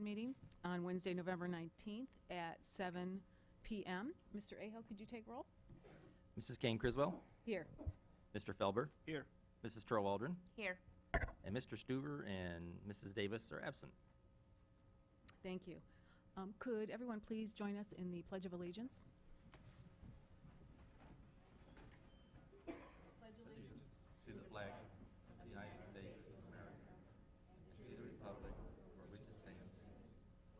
meeting on Wednesday, November 19th at 7 p.m. Mr. Aho, could you take roll? Mrs. Kane Criswell, Here. Mr. Felber, Here. Mrs. Turl Waldron, Here. and Mr. Stuver and Mrs. Davis are absent. Thank you. Could everyone please join us in the Pledge of Allegiance? To the flag of the United States of America, and to the republic for which it stands,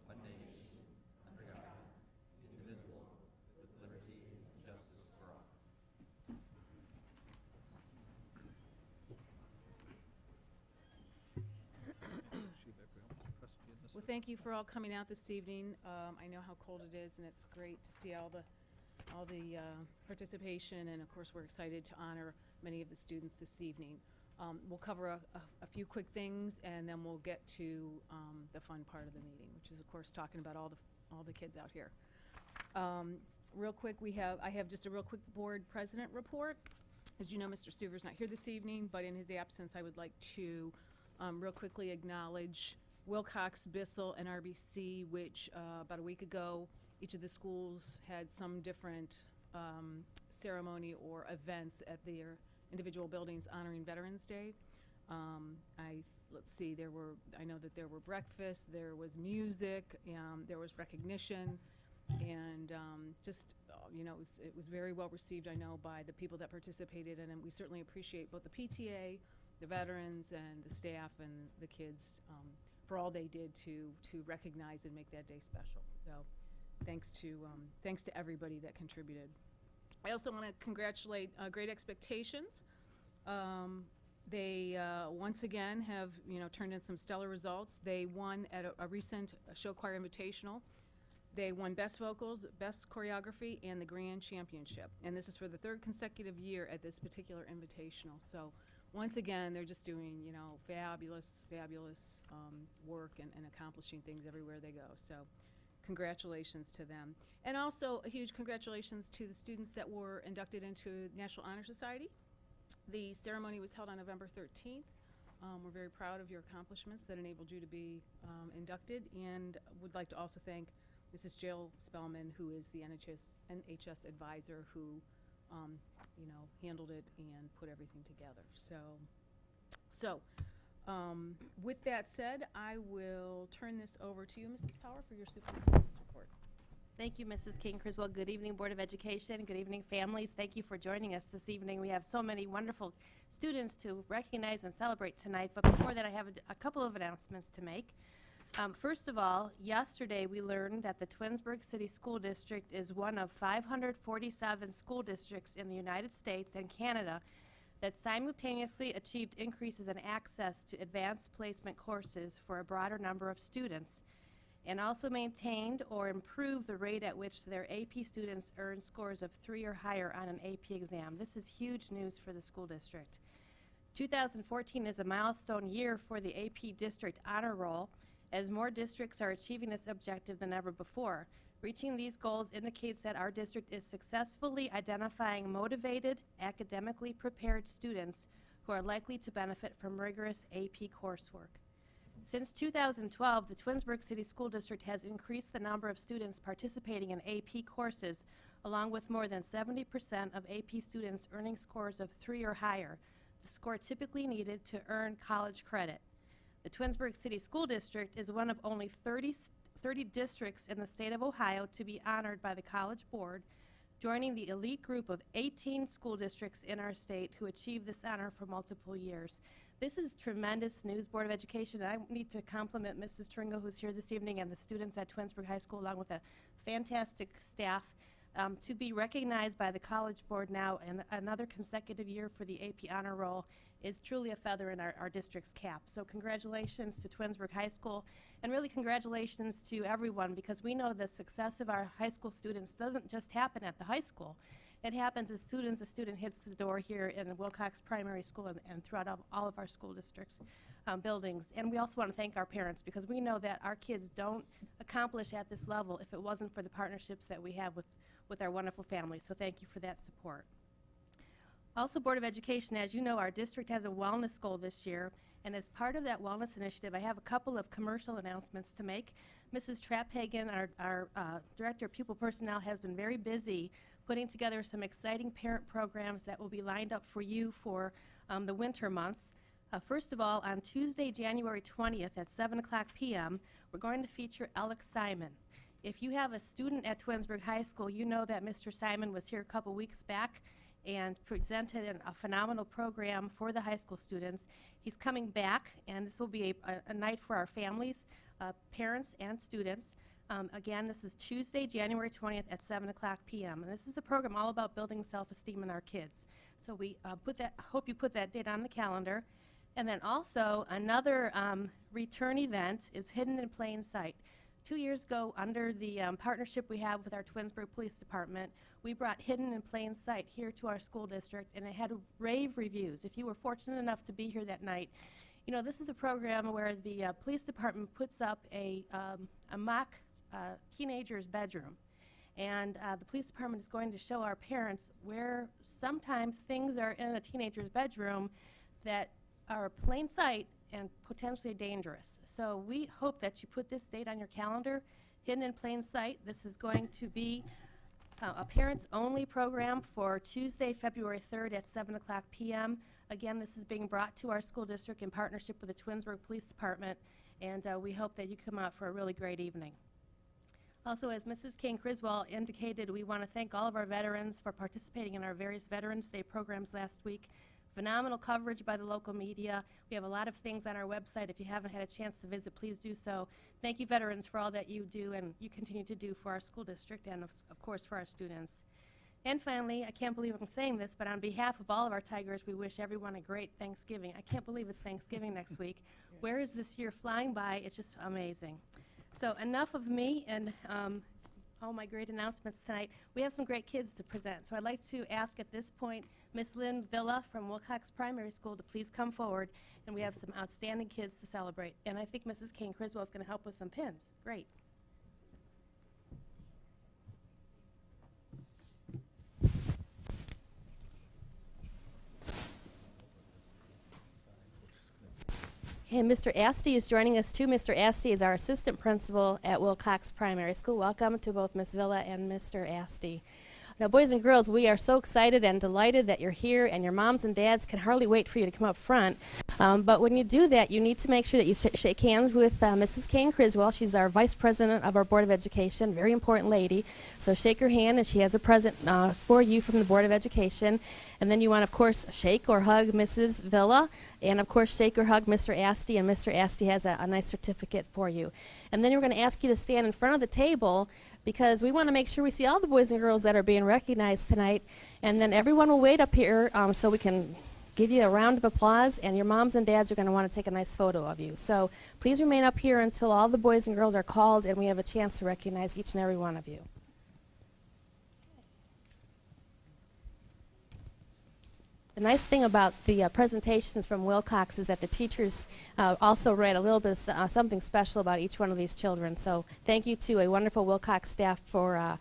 one nation, under God, indivisible, with liberty and justice for all. Well, thank you for all coming out this evening. I know how cold it is, and it's great to see all the participation, and of course we're excited to honor many of the students this evening. We'll cover a few quick things, and then we'll get to the fun part of the meeting, which is of course talking about all the kids out here. Real quick, I have just a real quick board president report. As you know, Mr. Stuver's not here this evening, but in his absence, I would like to real quickly acknowledge Wilcox, Bissell, and RBC, which about a week ago, each of the schools had some different ceremony or events at their individual buildings honoring Veterans Day. Let's see, I know that there were breakfasts, there was music, there was recognition, and it was very well received, I know, by the people that participated, and we certainly appreciate both the PTA, the veterans, and the staff, and the kids for all they did to recognize and make that day special. So thanks to everybody that contributed. I also want to congratulate Great Expectations. They once again have turned in some stellar results. They won at a recent show choir invitational. They won Best Vocals, Best Choreography, and the Grand Championship. And this is for the third consecutive year at this particular invitational. So once again, they're just doing, fabulous work and accomplishing things everywhere they go. So congratulations to them. And also a huge congratulations to the students that were inducted into National Honor Society. The ceremony was held on November 13th. We're very proud of your accomplishments that enabled you to be inducted, and would like to also thank Mrs. Jill Spellman, who is the NHS advisor who handled it and put everything together. So with that said, I will turn this over to you, Mrs. Power, for your superintendent's report. Thank you, Mrs. King Criswell. Good evening, Board of Education. Good evening, families. Thank you for joining us this evening. We have so many wonderful students to recognize and celebrate tonight. But before that, I have a couple of announcements to make. First of all, yesterday we learned that the Twinsburg City School District is one of 547 school districts in the United States and Canada that simultaneously achieved increases in access to advanced placement courses for a broader number of students, and also maintained or improved the rate at which their AP students earn scores of 3 or higher on an AP exam. This is huge news for the school district. 2014 is a milestone year for the AP District Honor Roll, as more districts are achieving this objective than ever before. Reaching these goals indicates that our district is successfully identifying motivated, academically prepared students who are likely to benefit from rigorous AP coursework. Since 2012, the Twinsburg City School District has increased the number of students participating in AP courses, along with more than 70% of AP students earning scores of 3 or higher, the score typically needed to earn college credit. The Twinsburg City School District is one of only 30 districts in the state of Ohio to be honored by the College Board, joining the elite group of 18 school districts in our state who achieved this honor for multiple years. This is tremendous news, Board of Education. I need to compliment Mrs. Tringo, who's here this evening, and the students at Twinsburg High School, along with a fantastic staff, to be recognized by the College Board now and another consecutive year for the AP Honor Roll is truly a feather in our district's cap. So congratulations to Twinsburg High School, and really congratulations to everyone, because we know the success of our high school students doesn't just happen at the high school. It happens as soon as the student hits the door here in Wilcox Primary School and throughout all of our school districts buildings. And we also want to thank our parents, because we know that our kids don't accomplish at this level if it wasn't for the partnerships that we have with our wonderful families. So thank you for that support. Also, Board of Education, as you know, our district has a wellness goal this year, And as part of that wellness initiative, I have a couple of commercial announcements to make. Mrs. Trapphagen, our Director of Pupil Personnel, has been very busy putting together some exciting parent programs that will be lined up for you for the winter months. First of all, on Tuesday, January 20th at 7 o'clock p.m., we're going to feature Alex Simon. If you have a student at Twinsburg High School, you know that Mr. Simon was here a couple weeks back and presented a phenomenal program for the high school students. He's coming back, and this will be a night for our families, parents, and students. Again, this is Tuesday, January 20th at 7 o'clock p.m. And this is a program all about building self-esteem in our kids. So we hope you put that date on the calendar. And then also, another return event is Hidden in Plain Sight. 2 years ago, under the partnership we have with our Twinsburg Police Department, we brought Hidden in Plain Sight here to our school district, and it had rave reviews. If you were fortunate enough to be here that night, you know, this is a program where the police department puts up a mock teenager's bedroom. And the police department is going to show our parents where sometimes things are in a teenager's bedroom that are plain sight and potentially dangerous. So we hope that you put this date on your calendar, Hidden in Plain Sight. This is going to be a parents-only program for Tuesday, February 3rd at 7 o'clock p.m. Again, this is being brought to our school district in partnership with the Twinsburg Police Department, and we hope that you come out for a really great evening. Also, as Mrs. Kane-Criswell indicated, we want to thank all of our veterans for participating in our various Veterans Day programs last week. Phenomenal coverage by the local media. We have a lot of things on our website. If you haven't had a chance to visit, please do so. Thank you, veterans, for all that you do and you continue to do for our school district and, of course, for our students. And finally, I can't believe I'm saying this, but on behalf of all of our Tigers, we wish everyone a great Thanksgiving. I can't believe it's Thanksgiving next week. Where is this year flying by? It's just amazing. So enough of me and all my great announcements tonight. We have some great kids to present. So I'd like to ask at this point Miss Lynn Villa from Wilcox Primary School to please come forward, and we have some outstanding kids to celebrate. And I think Mrs. Kane-Criswell is going to help with some pins. Great. And Mr. Asti is joining us too. Mr. Asti is our assistant principal at Wilcox Primary School. Welcome to both Ms. Villa and Mr. Asti. Now, boys and girls, we are so excited and delighted that you're here, and your moms and dads can hardly wait for you to come up front. But when you do that, you need to make sure that you shake hands with Mrs. Kane-Criswell. She's our vice president of our Board of Education, very important lady. So shake her hand, and she has a present for you from the Board of Education. And then you want, of course, shake or hug Mrs. Villa, and, of course, shake or hug Mr. Asti, and Mr. Asti has a nice certificate for you. And then we're going to ask you to stand in front of the table because we want to make sure we see all the boys and girls that are being recognized tonight. And then everyone will wait up here so we can give you a round of applause, and your moms and dads are going to want to take a nice photo of you. So please remain up here until all the boys and girls are called and we have a chance to recognize each and every one of you. The nice thing about the presentations from Wilcox is that the teachers also read a little bit of something special about each one of these children. So thank you to a wonderful Wilcox staff for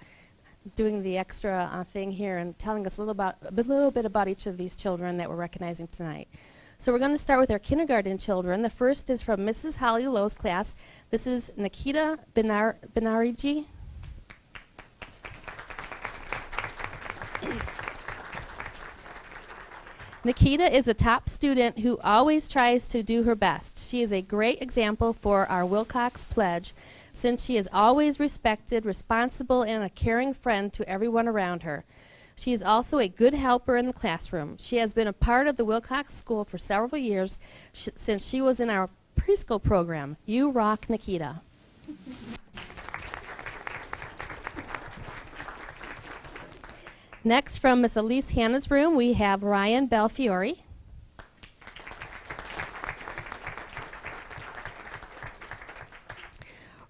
doing the extra thing here and telling us a little bit about each of these children that we're recognizing tonight. So we're going to start with our kindergarten children. The first is from Mrs. Holly Lowe's class. This is Nikita Benariji. Nikita is a top student who always tries to do her best. She is a great example for our Wilcox Pledge since she is always respected, responsible, and a caring friend to everyone around her. She is also a good helper in the classroom. She has been a part of the Wilcox School for several years since she was in our preschool program. You rock, Nikita. Next, from Miss Elise Hanna's room, we have Ryan Belfiore.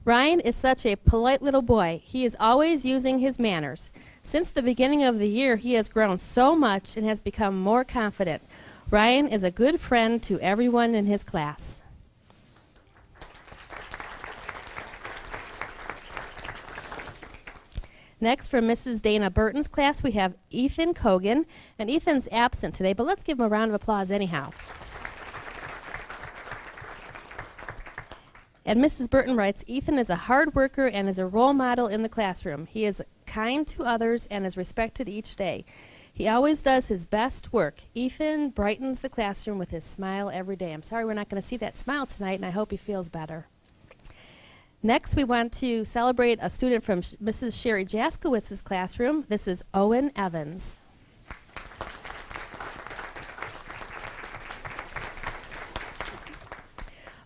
Ryan is such a polite little boy. He is always using his manners. Since the beginning of the year, he has grown so much and has become more confident. Ryan is a good friend to everyone in his class. Next, from Mrs. Dana Burton's class, we have Ethan Kogan. And Ethan's absent today, but let's give him a round of applause anyhow. And Mrs. Burton writes, Ethan is a hard worker and is a role model in the classroom. He is kind to others and is respected each day. He always does his best work. Ethan brightens the classroom with his smile every day. I'm sorry we're not going to see that smile tonight, and I hope he feels better. Next, we want to celebrate a student from Mrs. Sherry Jaskowitz's classroom. This is Owen Evans.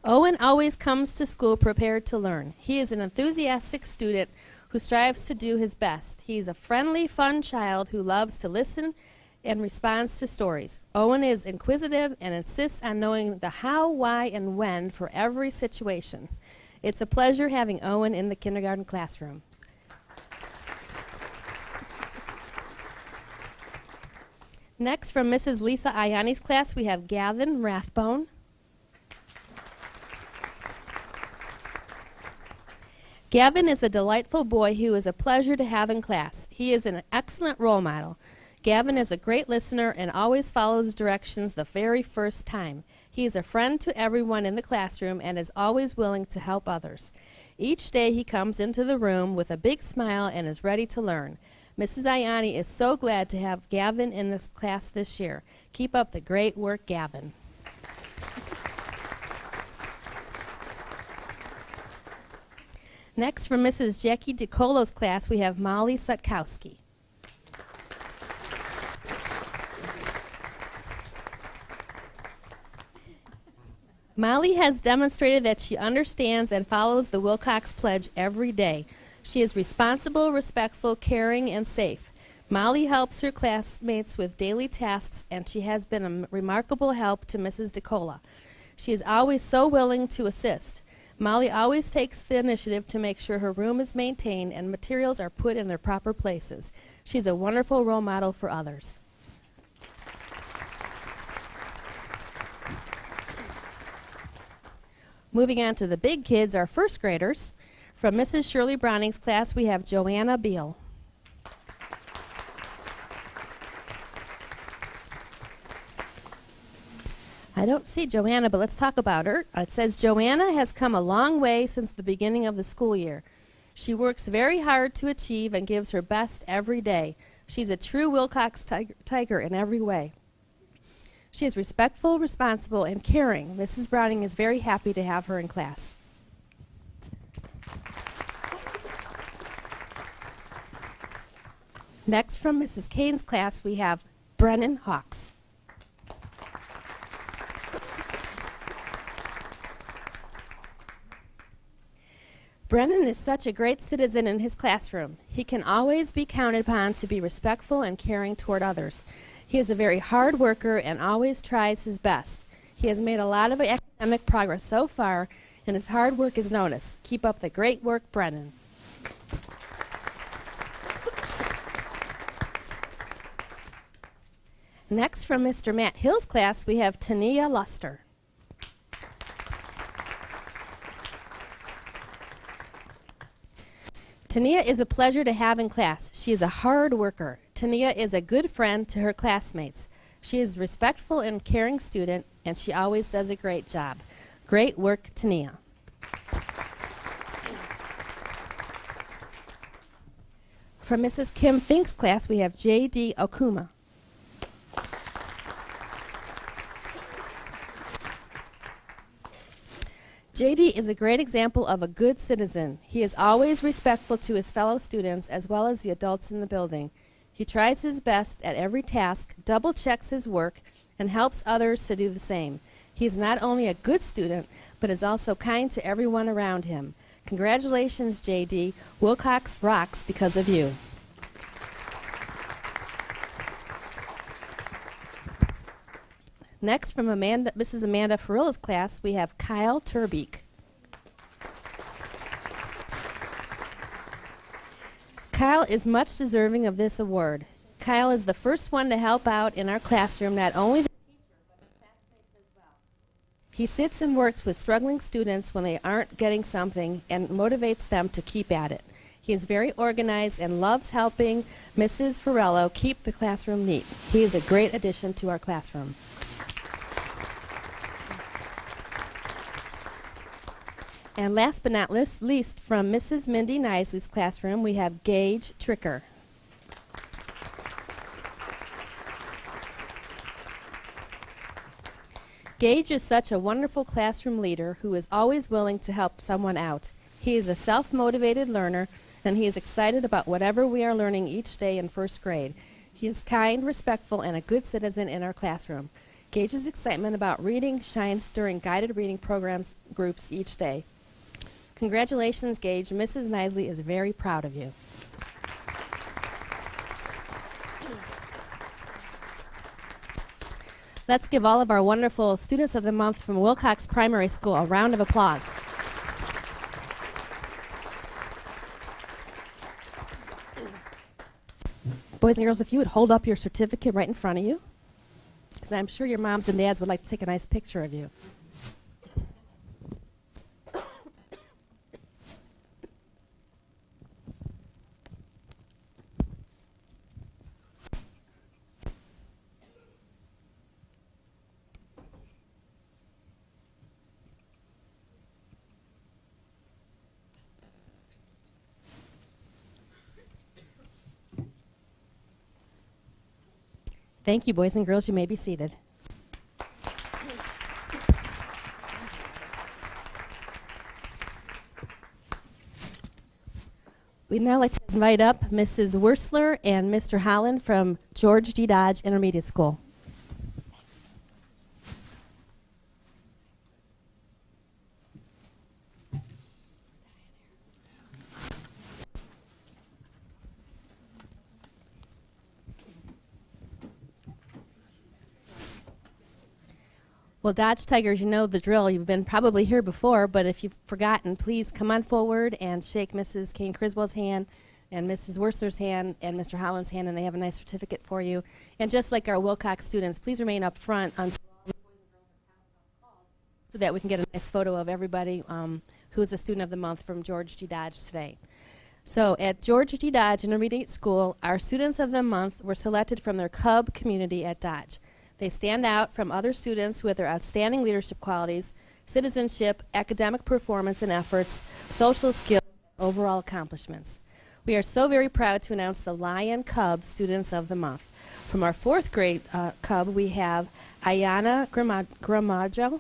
Owen always comes to school prepared to learn. He is an enthusiastic student who strives to do his best. He's a friendly, fun child who loves to listen and responds to stories. Owen is inquisitive and insists on knowing the how, why, and when for every situation. It's a pleasure having Owen in the kindergarten classroom. Next, from Mrs. Lisa Ayani's class, we have Gavin Rathbone. Gavin is a delightful boy who is a pleasure to have in class. He is an excellent role model. Gavin is a great listener and always follows directions the very first time. He is a friend to everyone in the classroom and is always willing to help others. Each day he comes into the room with a big smile and is ready to learn. Mrs. Ayani is so glad to have Gavin in this class this year. Keep up the great work, Gavin. Next, from Mrs. Jackie DiColo's class, we have Molly Sutkowski. Molly has demonstrated that she understands and follows the Wilcox Pledge every day. She is responsible, respectful, caring, and safe. Molly helps her classmates with daily tasks, and she has been a remarkable help to Mrs. DiCola. She is always so willing to assist. Molly always takes the initiative to make sure her room is maintained and materials are put in their proper places. She's a wonderful role model for others. Moving on to the big kids, our first graders. From Mrs. Shirley Browning's class, we have Joanna Beal. I don't see Joanna, but let's talk about her. It says, Joanna has come a long way since the beginning of the school year. She works very hard to achieve and gives her best every day. She's a true Wilcox tiger in every way. She is respectful, responsible, and caring. Mrs. Browning is very happy to have her in class. Next, from Mrs. Kane's class, we have Brennan Hawks. Brennan is such a great citizen in his classroom. He can always be counted upon to be respectful and caring toward others. He is a very hard worker and always tries his best. He has made a lot of academic progress so far, and his hard work is noticed. Keep up the great work, Brennan. Next, from Mr. Matt Hill's class, we have Tania Luster. Tania is a pleasure to have in class. She is a hard worker. Tania is a good friend to her classmates. She is a respectful and caring student, and she always does a great job. Great work, Tania. From Mrs. Kim Fink's class, we have J.D. Okuma. J.D. is a great example of a good citizen. He is always respectful to his fellow students as well as the adults in the building. He tries his best at every task, double-checks his work, and helps others to do the same. He is not only a good student, but is also kind to everyone around him. Congratulations, J.D. Wilcox rocks because of you. Next, from Mrs. Amanda Farilla's class, we have Kyle Turbeek. Kyle is much deserving of this award. Kyle is the first one to help out in our classroom, not only the teacher, but his classmates as well. He sits and works with struggling students when they aren't getting something and motivates them to keep at it. He is very organized and loves helping Mrs. Farello keep the classroom neat. He is a great addition to our classroom. And last but not least, from Mrs. Mindy Nisley's classroom, we have Gage Tricker. Gage is such a wonderful classroom leader who is always willing to help someone out. He is a self-motivated learner, and he is excited about whatever we are learning each day in first grade. He is kind, respectful, and a good citizen in our classroom. Gage's excitement about reading shines during guided reading programs groups each day. Congratulations, Gage. Mrs. Nisley is very proud of you. Let's give all of our wonderful Students of the Month from Wilcox Primary School a round of applause. Boys and girls, if you would hold up your certificate right in front of you, because I'm sure your moms and dads would like to take a nice picture of you. Thank you, boys and girls. You may be seated. We'd now like to invite up Mrs. Wursler and Mr. Holland from George D. Dodge Intermediate School. Well, Dodge Tigers, you know the drill. You've been probably here before, but if you've forgotten, please come on forward and shake Mrs. Kane Criswell's hand and Mrs. Wursler's hand and Mr. Holland's hand, and they have a nice certificate for you. And just like our Wilcox students, please remain up front until so that we can get a nice photo of everybody who is a Student of the Month from George D. Dodge today. So at George D. Dodge Intermediate School, our Students of the Month were selected from their Cub community at Dodge. They stand out from other students with their outstanding leadership qualities, citizenship, academic performance and efforts, social skills, and overall accomplishments. We are so very proud to announce the Lion Cub Students of the Month. From our fourth grade Cub, we have Ayana Gramajo,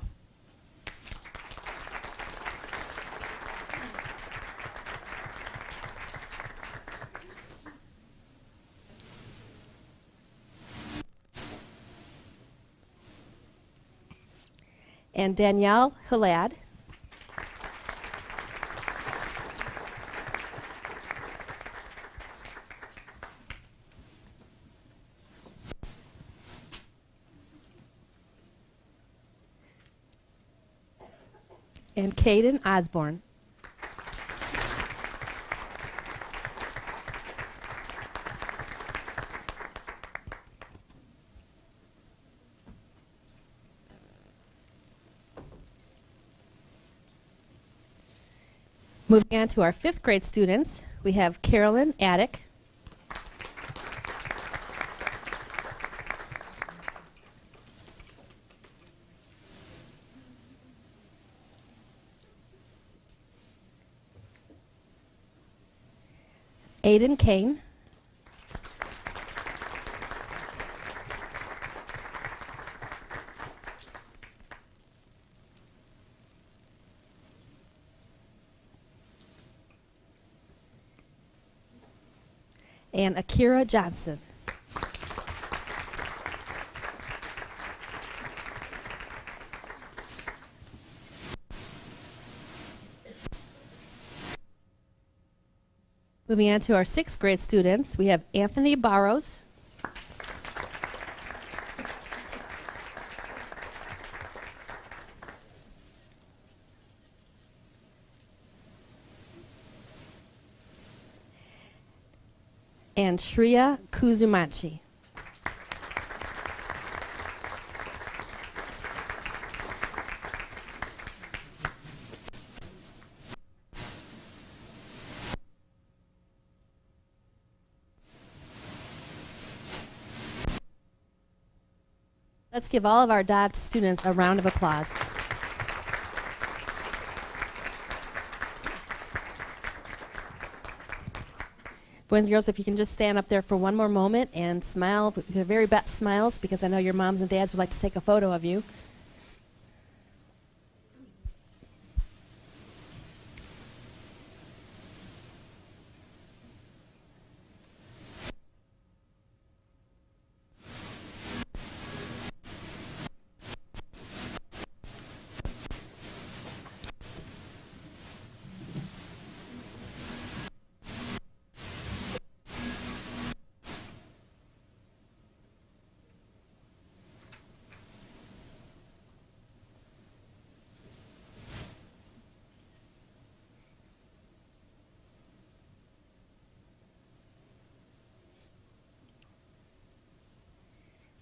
and Danielle Hilad. And Caden Osborne. Moving on to our fifth grade students, we have Carolyn Attic, Aiden Kane, and Akira Johnson. Moving on to our sixth grade students, we have Anthony Barrows, and Shreya Kuzumachi. Let's give all of our Dodge students a round of applause. Boys and girls, if you can just stand up there for one more moment and smile with your very best smiles, because I know your moms and dads would like to take a photo of you.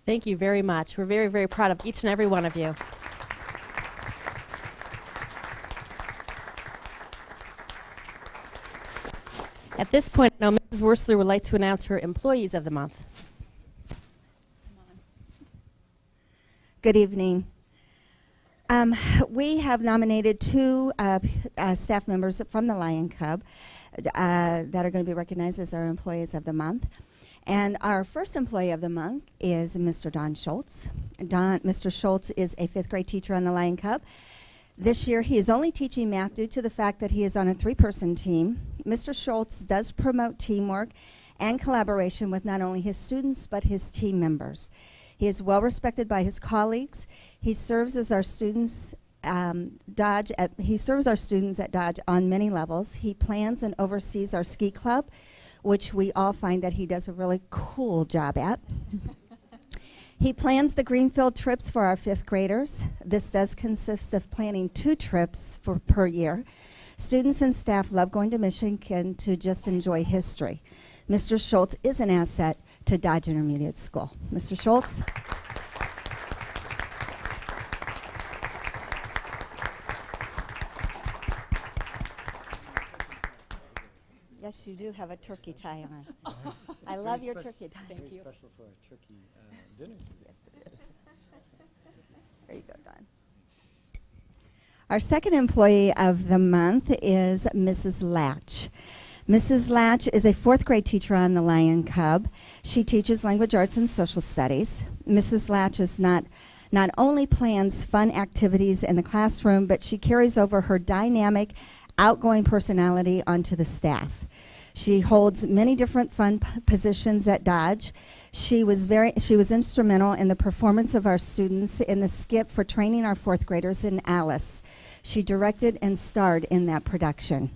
Thank you very much. We're very, very proud of each and every one of you. At this point, now Mrs. Worsler would like to announce her Employees of the Month. Good evening. We have nominated two staff members from the Lion Cub that are going to be recognized as our Employees of the Month. And our first Employee of the Month is Mr. Don Schultz. Mr. Schultz is a 5th grade teacher on the Lion Cub. This year, he is only teaching math due to the fact that he is on a 3-person team. Mr. Schultz does promote teamwork and collaboration with not only his students, but his team members. He is well respected by his colleagues. He serves as our students he serves our students at Dodge on many levels. He plans and oversees our ski club, which we all find that he does a really cool job at. He plans the Greenfield trips for our 5th graders. This does consist of planning 2 trips per year. Students and staff love going to Michigan to just enjoy history. Mr. Schultz is an asset to Dodge Intermediate School. Mr. Schultz. Yes, you do have a turkey tie on. I love your turkey tie. Thank you. Special for our turkey dinner today. Yes, it is. There you go, Don. Our second Employee of the Month is Mrs. Latch. Mrs. Latch is a 4th grade teacher on the Lion Cub. She teaches language arts and social studies. Mrs. Latch is not only plans fun activities in the classroom, but she carries over her dynamic, outgoing personality onto the staff. She holds many different fun positions at Dodge. She was instrumental in the performance of our students in the skip for training our 4th graders in Alice. She directed and starred in that production.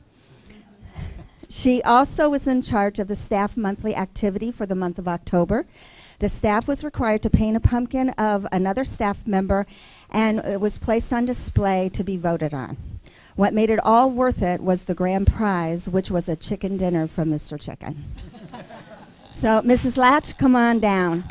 She also was in charge of the staff monthly activity for the month of October. The staff was required to paint a pumpkin of another staff member, and it was placed on display to be voted on. What made it all worth it was the grand prize, which was a chicken dinner from Mr. Chicken. So, Mrs. Latch, come on down.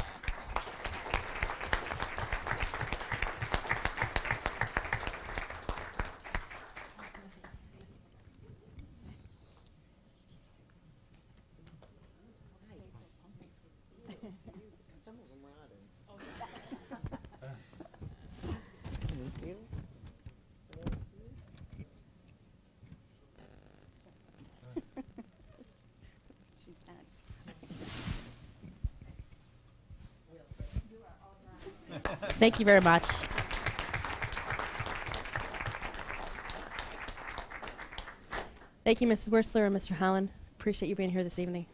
Thank you very much. Thank you, Mrs. Worsler and Mr. Holland. Appreciate you being here this evening.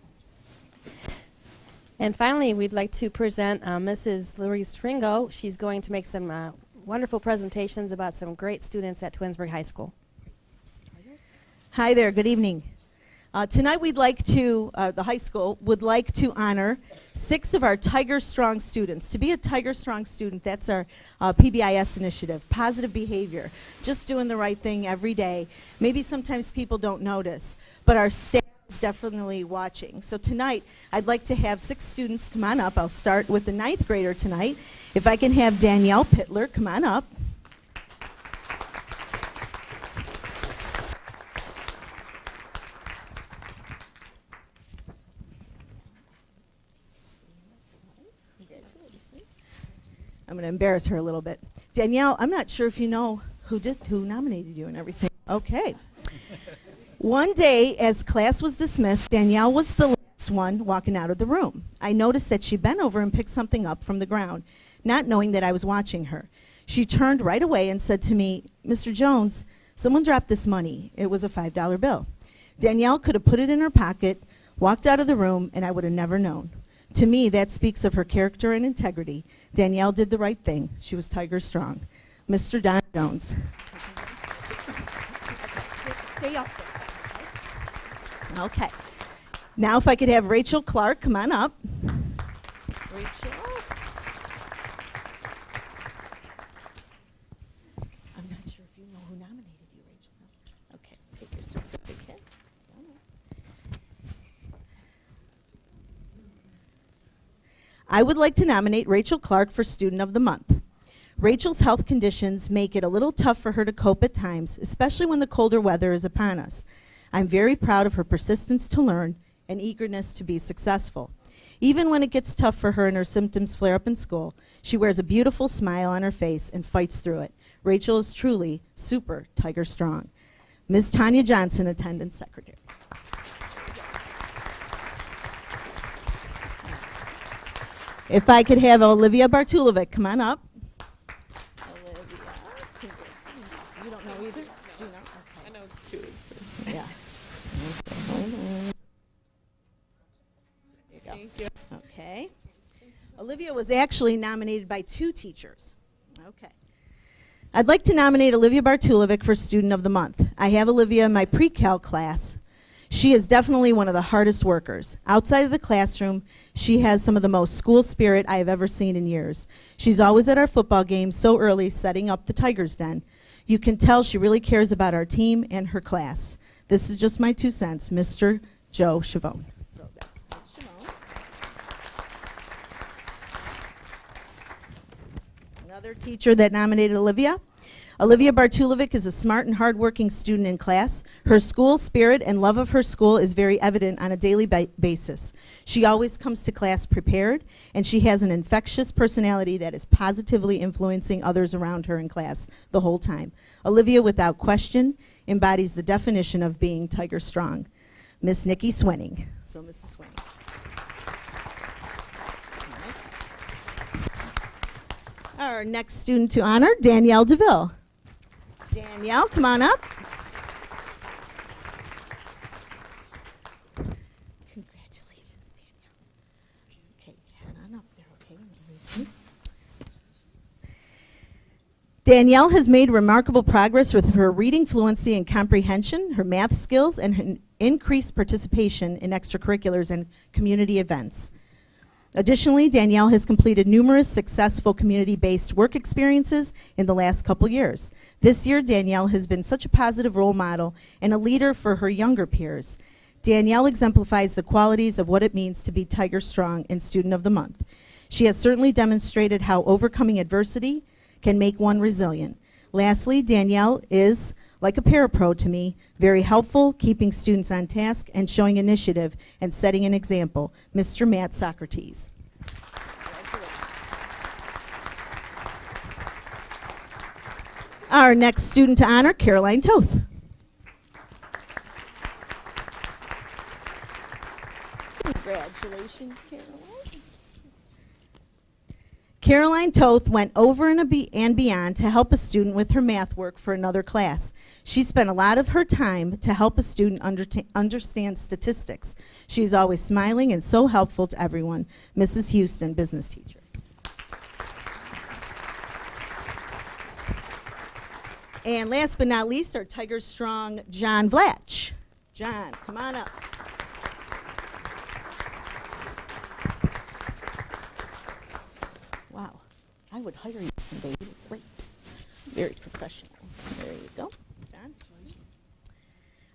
And finally, we'd like to present Mrs. Louise Ringo. She's going to make some wonderful presentations about some great students at Twinsburg High School. Hi there, good evening. Tonight we'd like to, the high school would like to honor 6 of our Tiger Strong students. To be a Tiger Strong student, that's our PBIS initiative, positive behavior, just doing the right thing every day. Maybe sometimes people don't notice, but our staff is definitely watching. So tonight, I'd like to have 6 students come on up. I'll start with the 9th grader tonight. If I can have Danielle Pittler come on up. I'm going to embarrass her a little bit. Danielle, I'm not sure if you know who nominated you and everything. Okay. One day, as class was dismissed, Danielle was the last one walking out of the room. I noticed that she bent over and picked something up from the ground, not knowing that I was watching her. She turned right away and said to me, "Mr. Jones, someone dropped this money." It was a $5 bill. Danielle could have put it in her pocket, walked out of the room, and I would have never known. To me, that speaks of her character and integrity. Danielle did the right thing. She was Tiger strong. Mr. Don Jones. Stay up there. Okay. Now if I could have Rachel Clark come on up. Rachel. I'm not sure if you know who nominated you, Rachel. Okay, take your certificate. I would like to nominate Rachel Clark for Student of the Month. Rachel's health conditions make it a little tough for her to cope at times, especially when the colder weather is upon us. I'm very proud of her persistence to learn and eagerness to be successful. Even when it gets tough for her and her symptoms flare up in school, she wears a beautiful smile on her face and fights through it. Rachel is truly super Tiger strong. Ms. Tanya Johnson, Attendance Secretary. If I could have Olivia Bartulovic come on up. Olivia, congratulations. You don't know either? Do you know? Okay. I know two. Yeah. Okay, hold on. There you go. Thank you. Okay. Olivia was actually nominated by 2 teachers. Okay. I'd like to nominate Olivia Bartulovic for Student of the Month. I have Olivia in my pre-cal class. She is definitely one of the hardest workers. Outside of the classroom, she has some of the most school spirit I have ever seen in years. She's always at our football games so early, setting up the Tiger's Den. You can tell she really cares about our team and her class. This is just my 2 cents, Mr. Joe Chavone. So that's Ms. Chavone. Another teacher that nominated Olivia. Olivia Bartulovic is a smart and hardworking student in class. Her school spirit and love of her school is very evident on a daily basis. She always comes to class prepared, and she has an infectious personality that is positively influencing others around her in class the whole time. Olivia, without question, embodies the definition of being Tiger strong. Miss Nikki Swenning. So, Mrs. Swenning. Our next student to honor, Danielle DeVille. Danielle, come on up. Congratulations, Danielle. Okay, head on up there, okay? Danielle has made remarkable progress with her reading fluency and comprehension, her math skills, and her increased participation in extracurriculars and community events. Additionally, Danielle has completed numerous successful community-based work experiences in the last couple years. This year, Danielle has been such a positive role model and a leader for her younger peers. Danielle exemplifies the qualities of what it means to be Tiger strong and Student of the Month. She has certainly demonstrated how overcoming adversity can make one resilient. Lastly, Danielle is, like a parapro to me, very helpful, keeping students on task and showing initiative and setting an example. Mr. Matt Socrates. Our next student to honor, Caroline Toth. Congratulations, Caroline. Caroline Toth went over and beyond to help a student with her math work for another class. She spent a lot of her time to help a student understand statistics. She's always smiling and so helpful to everyone. Mrs. Houston, business teacher. And last but not least, our Tiger Strong, John Vlatch. John, come on up. Wow, I would hire you someday. You look great. Very professional. There you go. John?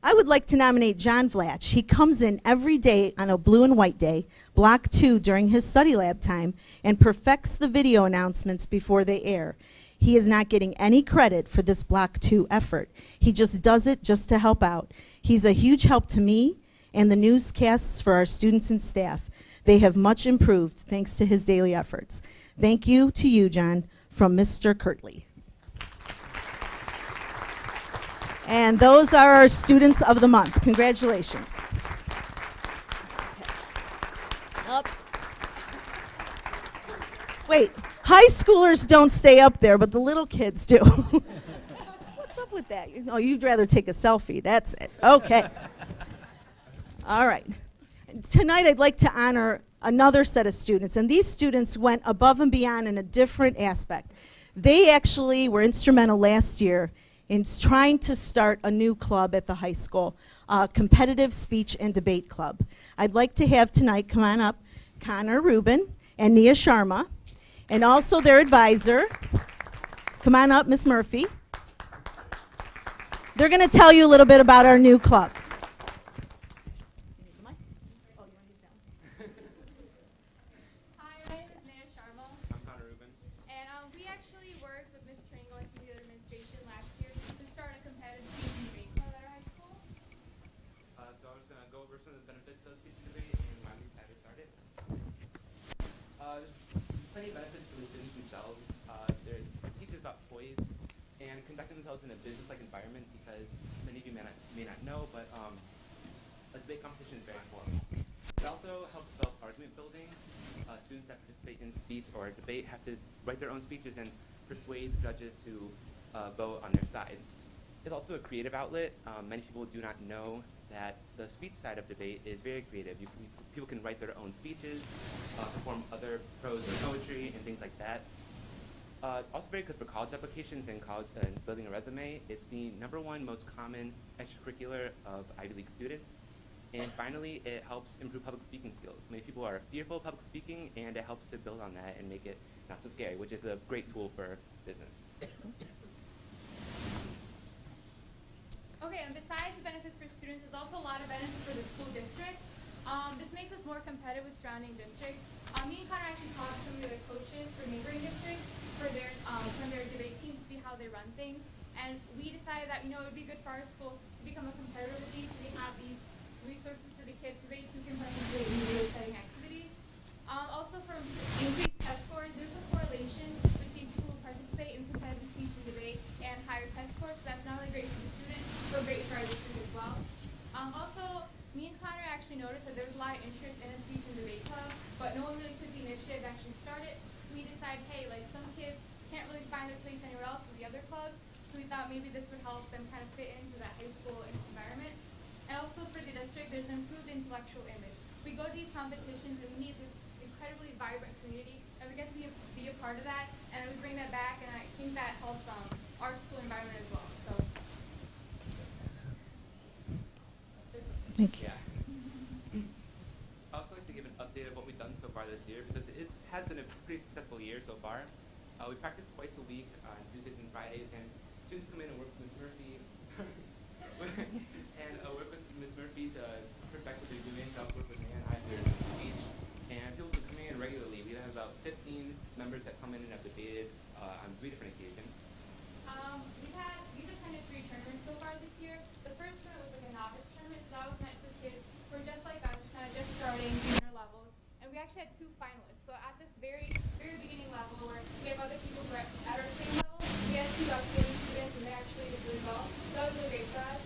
I would like to nominate John Vlatch. He comes in every day on a blue and white day, block 2 during his study lab time, and perfects the video announcements before they air. He is not getting any credit for this block 2 effort. He just does it just to help out. He's a huge help to me and the newscasts for our students and staff. They have much improved thanks to his daily efforts. Thank you to you, John, from Mr. Kirtley. And those are our students of the month. Congratulations. Okay. Up. Wait, high schoolers don't stay up there, but the little kids do. What's up with that? Oh, you'd rather take a selfie. That's it. Okay. All right. Tonight, I'd like to honor another set of students, and these students went above and beyond in a different aspect. They actually were instrumental last year in trying to start a new club at the high school, a competitive speech and debate club. I'd like to have tonight, come on up, Connor Rubin and Nia Sharma, and also their advisor. Come on up, Miss Murphy. They're going to tell you a little bit about our new club. Hi, my name is Nia Sharma, I'm Connor Rubin. and we actually worked with Ms. Tringo and some of the other administration last year to start a competitive speech and debate club at our high school. So I'm just going to go over some of the benefits of speech and debate and why we decided to start it. There's plenty of benefits for the students themselves. They're teaches about poise and conducting themselves in a business-like environment because many of you may not know, but a debate competition is very informal. It also helps develop argument building. Students that participate in speech or debate have to write their own speeches and persuade the judges to vote on their side. It's also a creative outlet. Many people do not know that the speech side of debate is very creative. People can write their own speeches, perform other prose or poetry, and things like that. It's also very good for college applications and college and building a resume. It's the #1 most common extracurricular of Ivy League students. And finally, it helps improve public speaking skills. Many people are fearful of public speaking, and it helps to build on that and make it not so scary, which is a great tool for business. Okay, and besides the benefits for students, there's also a lot of benefits for the school district. This makes us more competitive with surrounding districts. Me and Connor actually talked to some of the other coaches for neighboring districts for their from their debate team to see how they run things, and we decided that it would be good for our school to become a competitor with these. So they have these resources for the kids so they too can participate in really exciting activities. Also for increased test scores, there's a correlation between people who participate in competitive speech and debate and higher test scores. So that's not only great for the student, but great for our district as well. Also, me and Connor actually noticed that there was a lot of interest in a speech and debate club, but no one really took the initiative to actually start it. So we decided, hey, like some kids can't really find a place anywhere else with the other clubs. So we thought maybe this would help them kind of fit into that high school environment. And also for the district, there's an improved intellectual image. We go to these competitions and we need this incredibly vibrant community, and we get to be a part of that, and we bring that back, and I think that helps our school environment as well. So. Thank you. Yeah. I'd also like to give an update of what we've done so far this year because has been a pretty successful year so far. We practice twice a week on Tuesdays and Fridays, and students come in and work with Ms. Murphy and work with Ms. Murphy to perfect what they're doing. So I'll work with me and I do speech, and people are coming in regularly. We have about 15 members that come in and have debated on 3 different occasions. We've attended 3 tournaments so far this year. The first tournament was like a novice tournament, so that was meant for kids who are just like us, kind of just starting junior levels. And we actually had 2 finalists. So at this very, very beginning level, where we have other people who are at our same level, we had 2 outstanding students, and they actually did really well. So that was really great for us.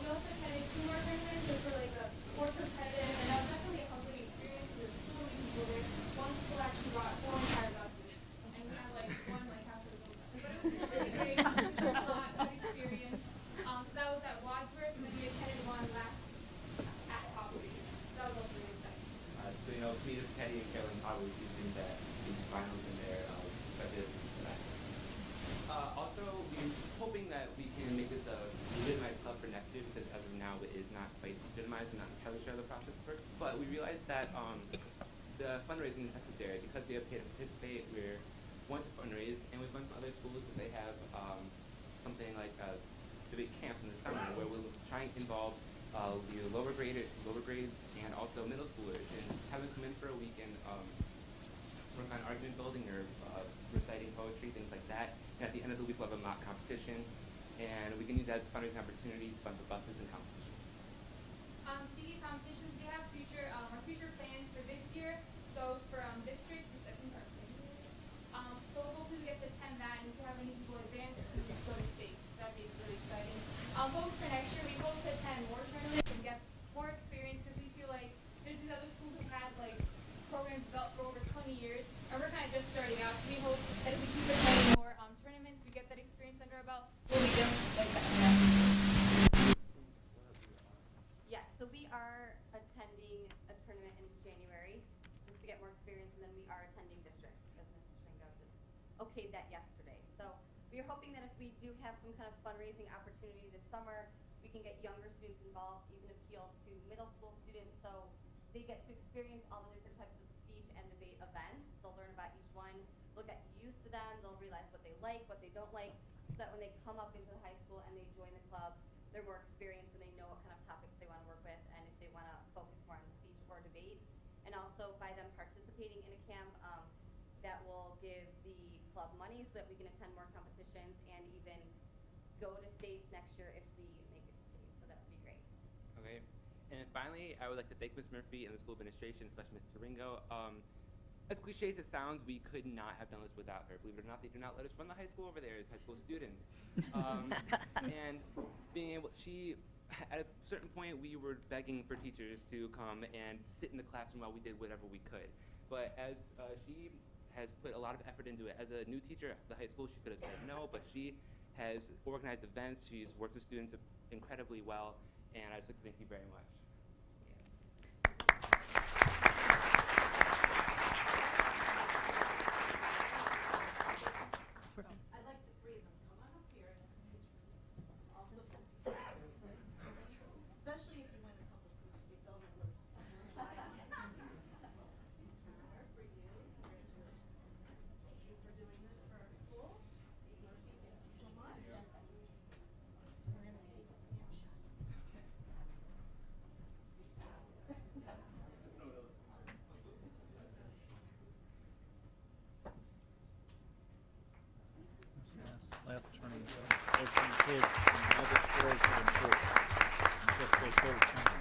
We also attended 2 more tournaments, which were like a more competitive, and that was definitely a humbling experience because there were so many people there. One school actually brought 4 entire buses, and we had like one like half of the building. But it was really great. Good experience. So that was at Wadsworth, and then we attended one last at Copley. That was also really exciting. Me, Teddy, and Kevin probably using that these finals in their judges for that. Also, we're hoping that we can make this a legitimized club for next year because as of now it is not quite legitimized and not entirely sure how the process works. But we realized that the fundraising is necessary because we have paid to participate. We're wanting to fundraise, and we've learned from other schools that they have something like debate camps in the summer where we'll try and involve the lower grades and also middle schoolers and have them come in for a week and work on argument building or reciting poetry, things like that. And at the end of the week we'll have a mock competition, and we can use that as a fundraising opportunity to fund the buses and competitions. Speaking of competitions, we have our future plans for this year go for districts, which I think are so hopefully we get to attend that, and if we have any people advance, we can go to states. That'd be really exciting. Hopes for next year, we hope to attend more tournaments and get more experience because we feel like there's these other schools who had like attending a tournament in January just to get more experience, and then we are attending districts, as Mrs. Tringo just okayed that yesterday. So we are hoping that if we do have some kind of fundraising opportunity this summer, we can get younger students involved, even appeal to middle school students, so they get to experience all the different types of speech and debate events. They'll learn about each one, they'll get used to them, they'll realize what they like, what they don't like, so that when they come up into the high school and they join the club, they're more experienced and they know what kind of topics they want to work with, and if they want to focus more on speech or debate. And also by them participating in a camp, that will give the club money so that we can attend more competitions and even go to states next year if we make it to states. So that would be great. Okay. And then finally, I would like to thank Ms. Murphy and the school administration, especially Ms. Taringo. As cliche as it sounds, we could not have done this without her. Believe it or not, they do not let us run the high school over there as high school students. And being able, at a certain point, we were begging for teachers to come and sit in the classroom while we did whatever we could. But as she has put a lot of effort into it. As a new teacher at the high school, she could have said no, but she has organized events. She's worked with students incredibly well, and I just like to thank you very much. I'd like the three of them come on up here and also, especially if you win a couple schools, you don't have to. For you, congratulations. Thank you for doing this for our school. Ms. Murphy, thank you so much. We're going to take a snapshot. Last turning, 14 kids, and all the scores have improved. Just their total turnout.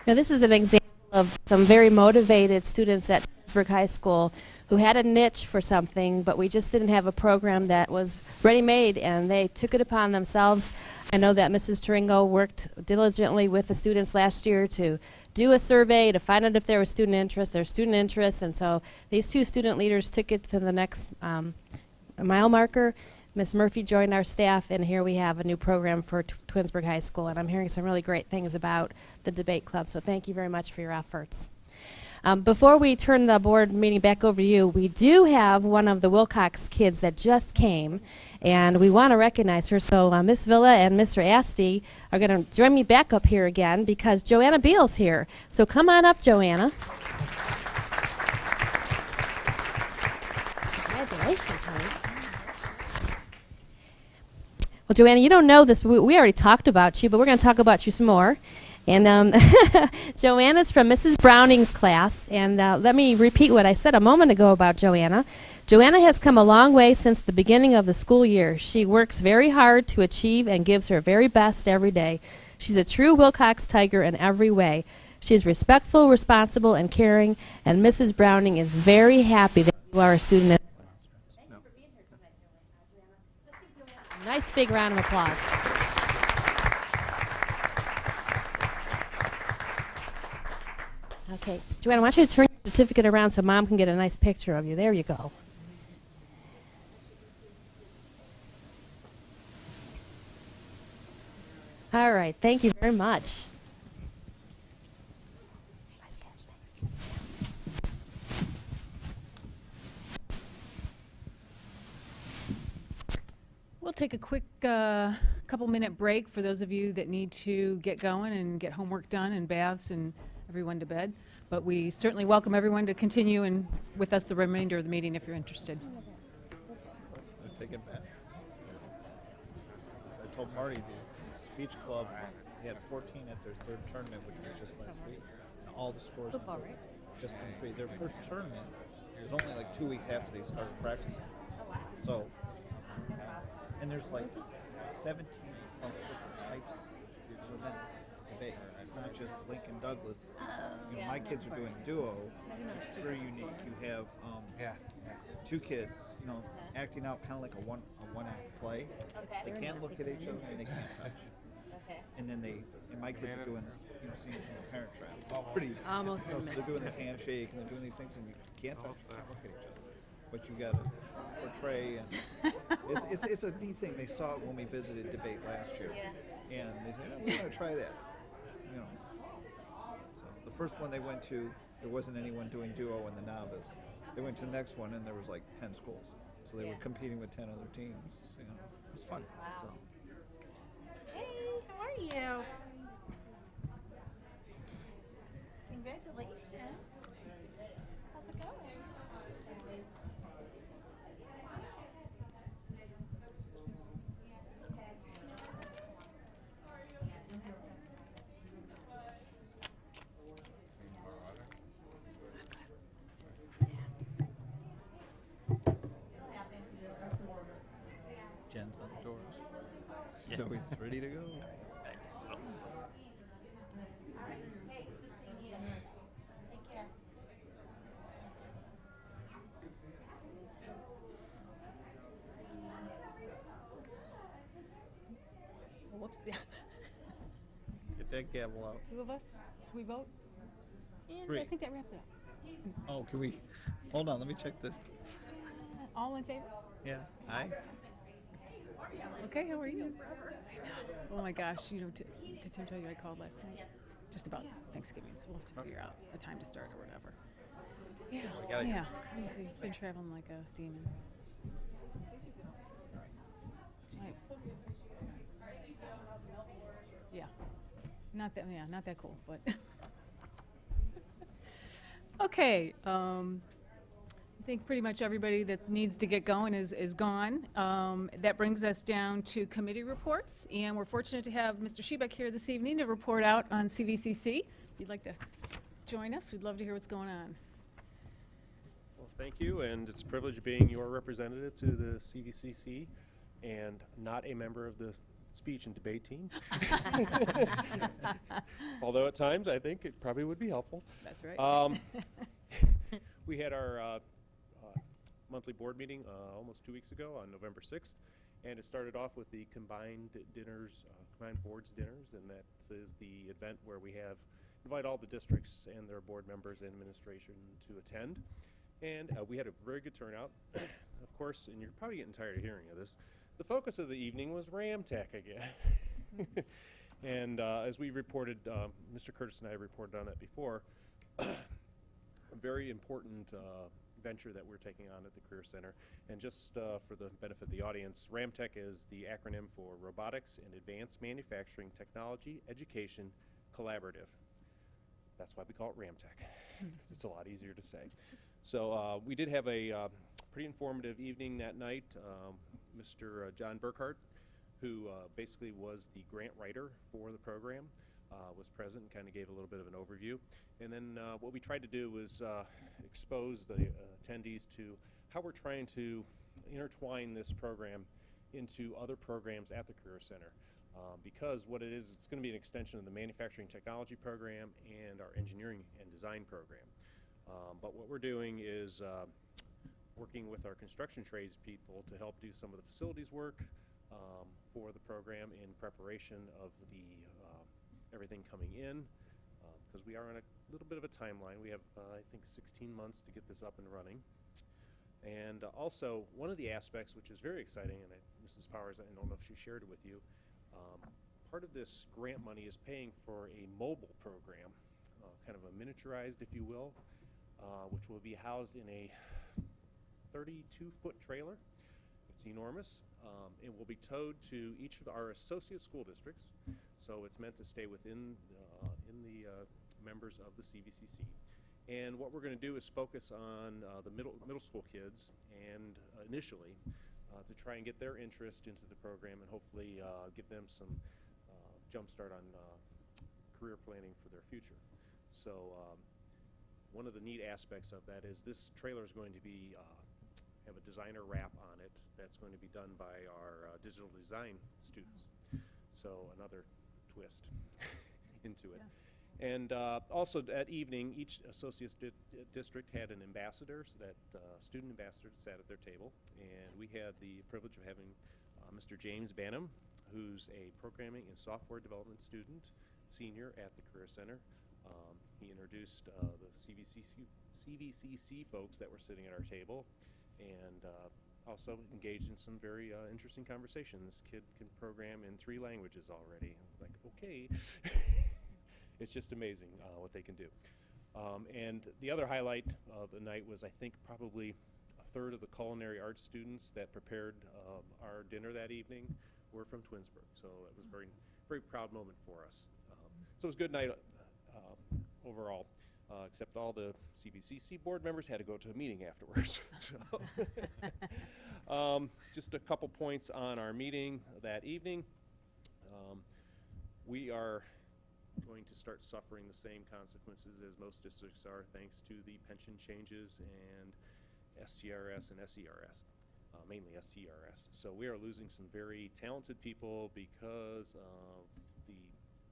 Now, this is an example of some very motivated students at Twinsburg High School who had a niche for something, but we just didn't have a program that was ready-made, and they took it upon themselves. I know that Mrs. Taringo worked diligently with the students last year to do a survey to find out if there was student interest. There's student interest, and so these two student leaders took it to the next mile marker. Ms. Murphy joined our staff, and here we have a new program for Twinsburg High School, and I'm hearing some really great things about the debate club, so thank you very much for your efforts. Before we turn the board meeting back over to you, we do have one of the Wilcox kids that just came, and we want to recognize her. So Ms. Villa and Mr. Asti are going to join me back up here again because Joanna Beal's here. So come on up, Joanna. Congratulations, honey. Well, Joanna, you don't know this, but we already talked about you, but we're going to talk about you some more. And Joanna's from Mrs. Browning's class, and let me repeat what I said a moment ago about Joanna. Joanna has come a long way since the beginning of the school year. She works very hard to achieve and gives her very best every day. She's a true Wilcox Tiger in every way. She is respectful, responsible, and caring, and Mrs. Browning is very happy that you are a student. Thank you for being here tonight, Joanna. Let's give Joanna a nice big round of applause. Okay, Joanna, I want you to turn your certificate around so Mom can get a nice picture of you. There you go. All right, thank you very much. Nice catch, thanks. We'll take a quick couple-minute break for those of you that need to get going and get homework done and baths and everyone to bed. But we certainly welcome everyone to continue and with us the remainder of the meeting if you're interested. They're taking back. I told Marty the speech club they had 14 at their third tournament, which was just last week, and all the scores Football, right? just improved. Their first tournament was only like 2 weeks after they started practicing. So, and there's like 17 plus different types of events. Debate. It's not just Lincoln Douglas. You know, my kids are doing duo. It's very unique. You have two kids, you know, acting out kind of like a one act play. They can't look at each other and they can't touch. And then my kids are doing this, you know, scenes from the Parent Trap. It's pretty. Almost so they're doing this handshake and they're doing these things and you can't touch, you can't look at each other. But you got to portray, and it's a neat thing. They saw it when we visited debate last year, and they said, "Oh, we want to try that." You know, first one they went to, there wasn't anyone doing duo in the novice. They went to the next one, and there was like 10 schools. So they were competing with 10 other teams. You know, it was fun. Wow. So. Hey, how are you? Congratulations. How's it going? Jen's outdoors. She's always ready to go. Whoops, yeah. Get that gavel out. Two of us, should we vote? And Three. I think that wraps it up. Oh, can we? Hold on, let me check the. All in favor? Yeah. Aye. Okay, how are you? Oh my gosh, you know, did Tim tell you I called last night? Just about Thanksgiving, so we'll have to figure out a time to start or whatever. Yeah, crazy. Been traveling like a demon. Right. Yeah, not that cool, but okay. I think pretty much everybody that needs to get going is gone. That brings us down to committee reports, and we're fortunate to have Mr. Shebeck here this evening to report out on CVCC. If you'd like to join us, we'd love to hear what's going on. Well, thank you, and it's a privilege being your representative to the CVCC and not a member of the speech and debate team. Although at times I think it probably would be helpful. That's right. We had our monthly board meeting almost 2 weeks ago on November 6th, and it started off with the combined dinners, combined boards dinners, and that is the event where we invite all the districts and their board members and administration to attend. And we had a very good turnout. Of course, and you're probably getting tired of hearing of this, the focus of the evening was Ramtech again. And as we reported, Mr. Curtis and I reported on that before, a very important venture that we're taking on at the Career Center. And just for the benefit of the audience, Ramtech is the acronym for Robotics and Advanced Manufacturing Technology Education Collaborative. That's why we call it Ramtech. It's a lot easier to say. So we did have a pretty informative evening that night. Mr. John Burkhart, who basically was the grant writer for the program, was present and kind of gave a little bit of an overview. And then what we tried to do was expose the attendees to how we're trying to intertwine this program into other programs at the Career Center. Because what it is, it's going to be an extension of the manufacturing technology program and our engineering and design program. But what we're doing is working with our construction trades people to help do some of the facilities work for the program in preparation of the everything coming in, because we are on a little bit of a timeline. We have, I think, 16 months to get this up and running. And also, one of the aspects which is very exciting, and Mrs. Powers, I don't know if she shared it with you, part of this grant money is paying for a mobile program, kind of a miniaturized, if you will, which will be housed in a 32-foot trailer. It's enormous. It will be towed to each of our associate school districts, so it's meant to stay within in the members of the CVCC. And what we're going to do is focus on the middle school kids, and initially to try and get their interest into the program and hopefully give them some jump start on career planning for their future. So one of the neat aspects of that is this trailer is going to be have a designer wrap on it that's going to be done by our digital design students. So another twist into it. Yeah. And also that evening, each associate district had an ambassador, so that student ambassador sat at their table, and we had the privilege of having Mr. James Banham, who's a programming and software development student, senior at the Career Center. He introduced the CVCC folks that were sitting at our table, and also engaged in some very interesting conversation. This kid can program in 3 languages already. I'm like, okay. It's just amazing what they can do. And the other highlight of the night was, I think, probably a third of the culinary arts students that prepared our dinner that evening were from Twinsburg. So it was a very, very proud moment for us. So it was a good night overall, except all the CBCC board members had to go to a meeting afterwards. So, just a couple points on our meeting that evening. We are going to start suffering the same consequences as most districts are, thanks to the pension changes and STRS and SERS, mainly STRS. So we are losing some very talented people because of the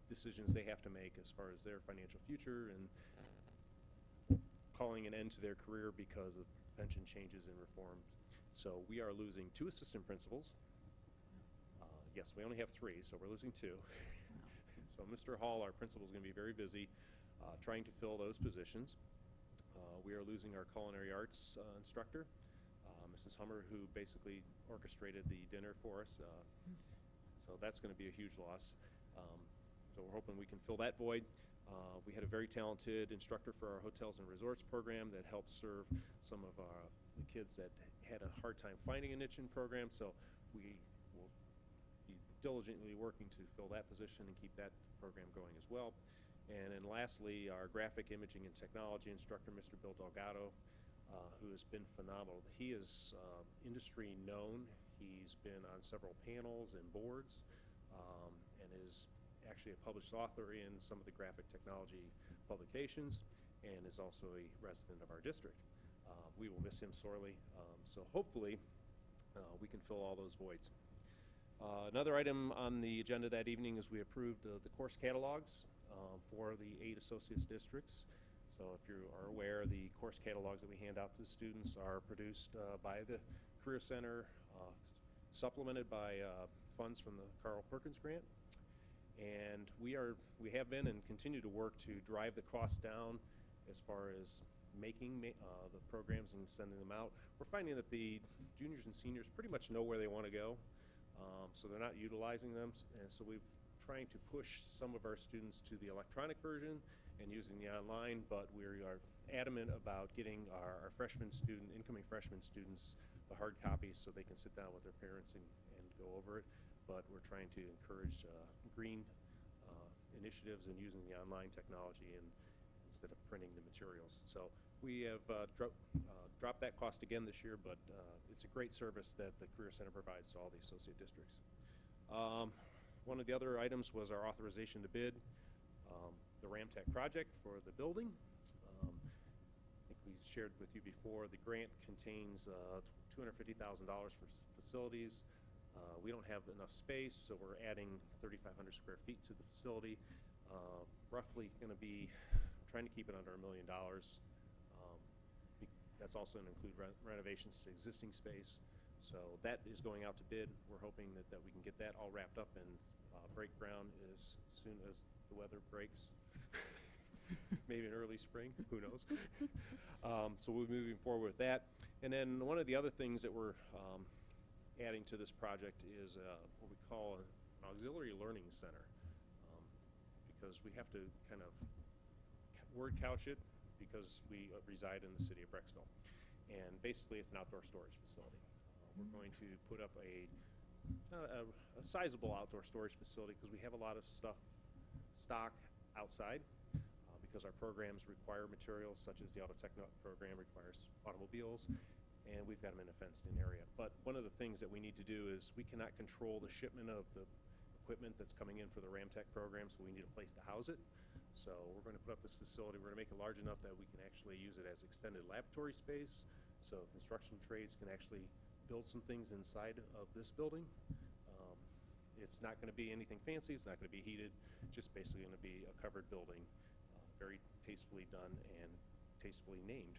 decisions they have to make as far as their financial future and calling an end to their career because of pension changes and reforms. So we are losing 2 assistant principals. Yes, we only have 3, so we're losing 2. So Mr. Hall, our principal, is going to be very busy trying to fill those positions. We are losing our culinary arts instructor, Mrs. Hummer, who basically orchestrated the dinner for us. So that's going to be a huge loss. So we're hoping we can fill that void. We had a very talented instructor for our hotels and resorts program that helped serve some of the kids that had a hard time finding a niche in program. So we will be diligently working to fill that position and keep that program going as well. And then lastly, our graphic imaging and technology instructor, Mr. Bill Delgado, who has been phenomenal. He is industry known. He's been on several panels and boards, and is actually a published author in some of the graphic technology publications, and is also a resident of our district. We will miss him sorely, so hopefully we can fill all those voids. Another item on the agenda that evening is we approved the course catalogs for the 8 associates districts. So if you are aware, the course catalogs that we hand out to the students are produced by the Career Center, supplemented by funds from the Carl Perkins Grant. And we have been and continue to work to drive the cost down as far as making the programs and sending them out. We're finding that the juniors and seniors pretty much know where they want to go. So they're not utilizing them, and so we're trying to push some of our students to the electronic version and using the online, but we are adamant about getting our incoming freshman students the hard copies so they can sit down with their parents and go over it. But we're trying to encourage green initiatives and using the online technology instead of printing the materials. So we have dropped that cost again this year, but it's a great service that the Career Center provides to all the associate districts. One of the other items was our authorization to bid the Ramtech project for the building. I think we shared with you before, the grant contains $250,000 for facilities. We don't have enough space, so we're adding 3,500 square feet to the facility. Roughly going to be trying to keep it under $1 million. That's also going to include renovations to existing space. So that is going out to bid. We're hoping that we can get that all wrapped up and break ground as soon as the weather breaks. Maybe in early spring, who knows? So we'll be moving forward with that. And then one of the other things that we're adding to this project is what we call an auxiliary learning center, because we have to kind of word couch it because we reside in the city of Brecksville. And basically it's an outdoor storage facility. We're going to put up a sizable outdoor storage facility because we have a lot of stock outside because our programs require materials such as the Auto Tech program requires automobiles, and we've got them in a fenced-in area. But one of the things that we need to do is we cannot control the shipment of the equipment that's coming in for the Ramtech program, so we need a place to house it. So we're going to put up this facility. We're going to make it large enough that we can actually use it as extended laboratory space, so construction trades can actually build some things inside of this building. It's not going to be anything fancy. It's not going to be heated. It's just basically going to be a covered building, very tastefully done and tastefully named.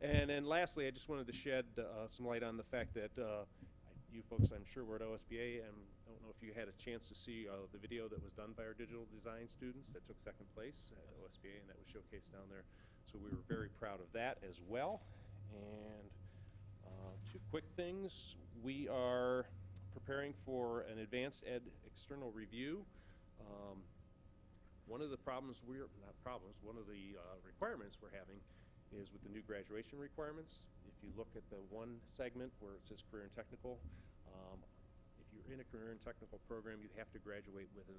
And then lastly, I just wanted to shed some light on the fact that you folks, I'm sure, were at OSBA, and I don't know if you had a chance to see the video that was done by our digital design students that took second place at OSBA, and that was showcased down there. So we were very proud of that as well. And 2 quick things. We are preparing for an advanced ed external review one of the problems one of the requirements we're having is with the new graduation requirements. If you look at the one segment where it says career and technical, if you're in a career and technical program, you have to graduate with a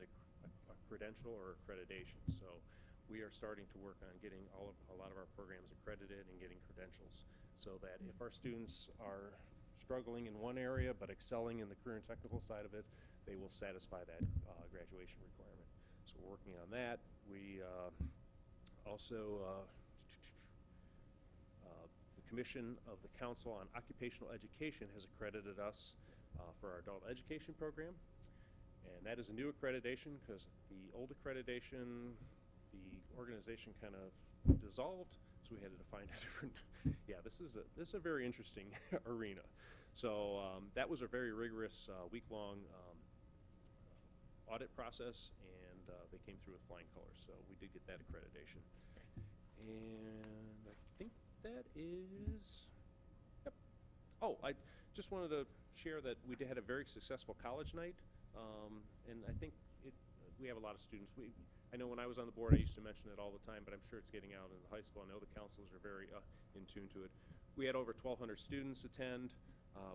credential or accreditation. So we are starting to work on getting a lot of our programs accredited and getting credentials, so that if our students are struggling in one area but excelling in the career and technical side of it, they will satisfy that graduation requirement. So we're working on that. We also the Commission of the Council on Occupational Education has accredited us for our adult education program, and that is a new accreditation because the old accreditation, the organization kind of dissolved, so we had to find a different. Yeah, this is a very interesting arena. So that was a very rigorous week-long audit process, and they came through with flying colors. So we did get that accreditation, and I think that is. Yep. Oh, I just wanted to share that we had a very successful college night, and I think we have a lot of students. I know when I was on the board, I used to mention it all the time, but I'm sure it's getting out in the high school. I know the counselors are very in tune to it. We had over 1,200 students attend.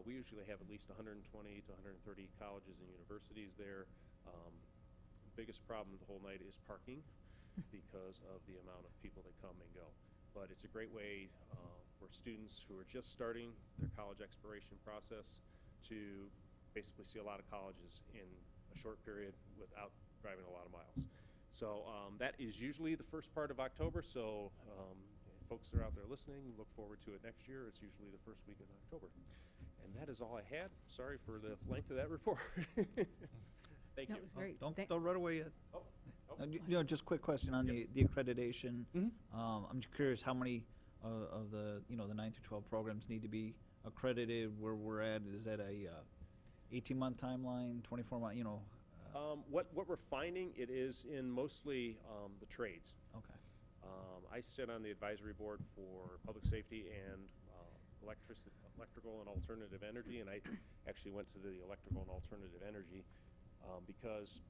We usually have at least 120 to 130 colleges and universities there. Biggest problem the whole night is parking because of the amount of people that come and go. But it's a great way for students who are just starting their college exploration process to basically see a lot of colleges in a short period without driving a lot of miles. So that is usually the first part of October. So folks that are out there listening, look forward to it next year. It's usually the first week in October. And that is all I had. Sorry for the length of that report. Thank you. That was great. Don't run away yet. Oh. Just quick question on Yes. the accreditation. Mhm. I'm just curious how many of the the 9 through 12 programs need to be accredited. Where we're at, is that a 18-month timeline, 24-month? What we're finding, it is in mostly the trades. Okay. I sit on the advisory board for public safety and electrical and alternative energy, and I actually went to the electrical and alternative energy because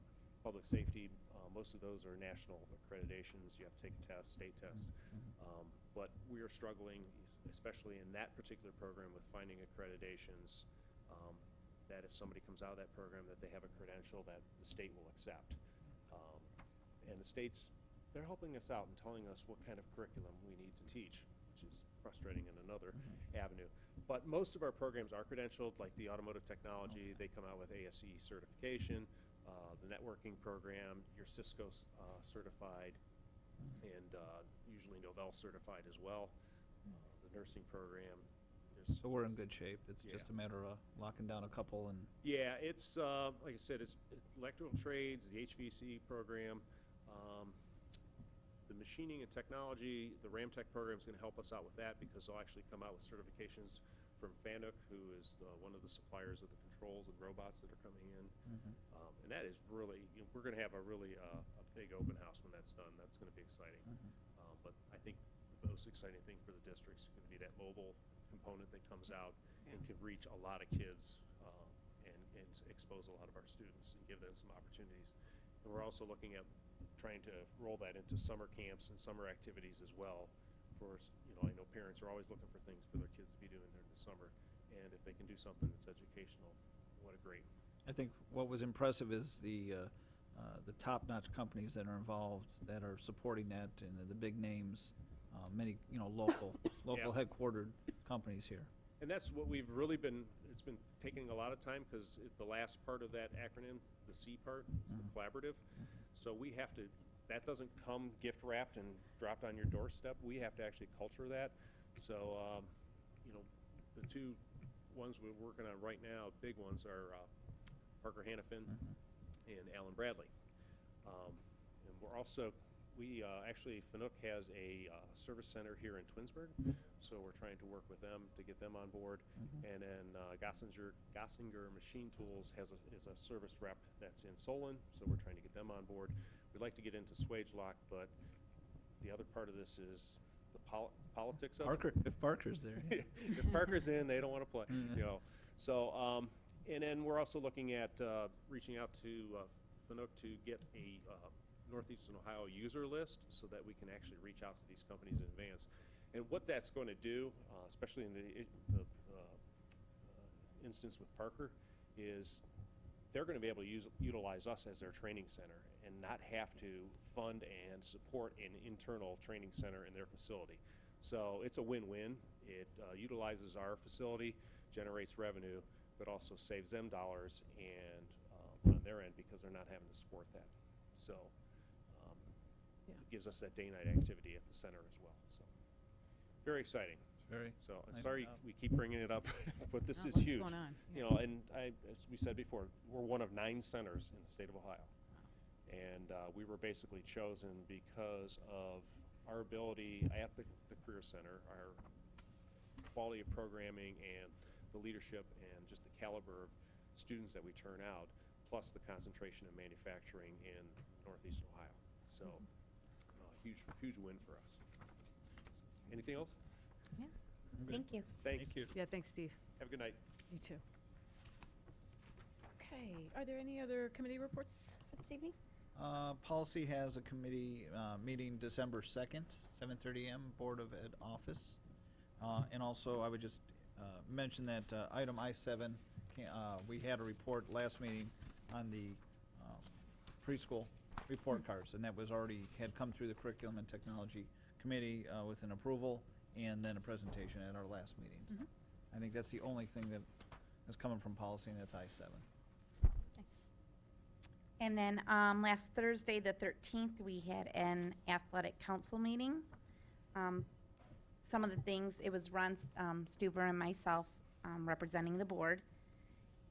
public safety, most of those are national accreditations. You have to take a test, state test. But we are struggling, especially in that particular program, with finding accreditations that if somebody comes out of that program, that they have a credential that the state will accept. And the states, they're helping us out and telling us what kind of curriculum we need to teach, which is frustrating in another avenue. But most of our programs are credentialed, like the automotive technology. They come out with ASE certification. The networking program, you're Cisco certified, and usually Novell certified as well. The nursing program. So we're in good shape. It's just a matter of locking down a couple and. Yeah, it's like I said, it's electrical trades, the HVAC program, the machining and technology. The Ramtech program is going to help us out with that because they'll actually come out with certifications from FANUC, who is one of the suppliers of the controls and robots that are coming in. And that is really, we're going to have a really a big open house when that's done. That's going to be exciting. But I think the most exciting thing for the district is going to be that mobile component that comes out and can reach a lot of kids and expose a lot of our students and give them some opportunities. And we're also looking at trying to roll that into summer camps and summer activities as well. I know parents are always looking for things for their kids to be doing during the summer, and if they can do something that's educational, what a great. I think what was impressive is the top-notch companies that are involved that are supporting that, and the big names, many local headquartered companies here. And that's what we've really been. It's been taking a lot of time because the last part of that acronym, the C part, is the collaborative. So we have to. That doesn't come gift wrapped and dropped on your doorstep. We have to actually culture that. So, the two ones we're working on right now, big ones, are Parker Hannafin and Alan Bradley. And we're also, actually, FANUC has a service center here in Twinsburg. So we're trying to work with them to get them on board. And then Gossinger Machine Tools is a service rep that's in Solon. So we're trying to get them on board. We'd like to get into Swagelock, but the other part of this is the politics of it. If Parker's there. If Parker's in, they don't want to play. So, and then we're also looking at reaching out to FANUC to get a Northeastern Ohio user list so that we can actually reach out to these companies in advance. And what that's going to do, especially in the instance with Parker, is they're going to be able to utilize us as their training center and not have to fund and support an internal training center in their facility. So it's a win-win. It utilizes our facility, generates revenue, but also saves them dollars and on their end because they're not having to support that. So Yeah. it gives us that day-night activity at the center as well. So very exciting. Very. So I'm nice sorry job. we keep bringing it up, but this No, is lots huge. going on, You yeah. know, and as we said before, we're one of 9 centers in the state of Ohio. And we were basically chosen because of our ability at the Career Center, our quality of programming and the leadership and just the caliber of students that we turn out, plus the concentration of manufacturing in Northeast Ohio. So huge win for us. Anything else? Yeah. I'm good. Thank you. Thanks. Thank you. Yeah, thanks, Steve. Have a good night. You too. Okay, are there any other committee reports for this evening? Policy has a committee meeting December 2nd, 7:30 a.m., Board of Ed office. And also, I would just mention that item I-7, we had a report last meeting on the preschool report cards, and that was already, had come through the Curriculum and Technology Committee with an approval and then a presentation at our last meeting. So I think that's the only thing that is coming from policy, and that's I-7. And then last Thursday, the 13th, we had an athletic council meeting. Some of the things, it was Ron Stuver and myself representing the board.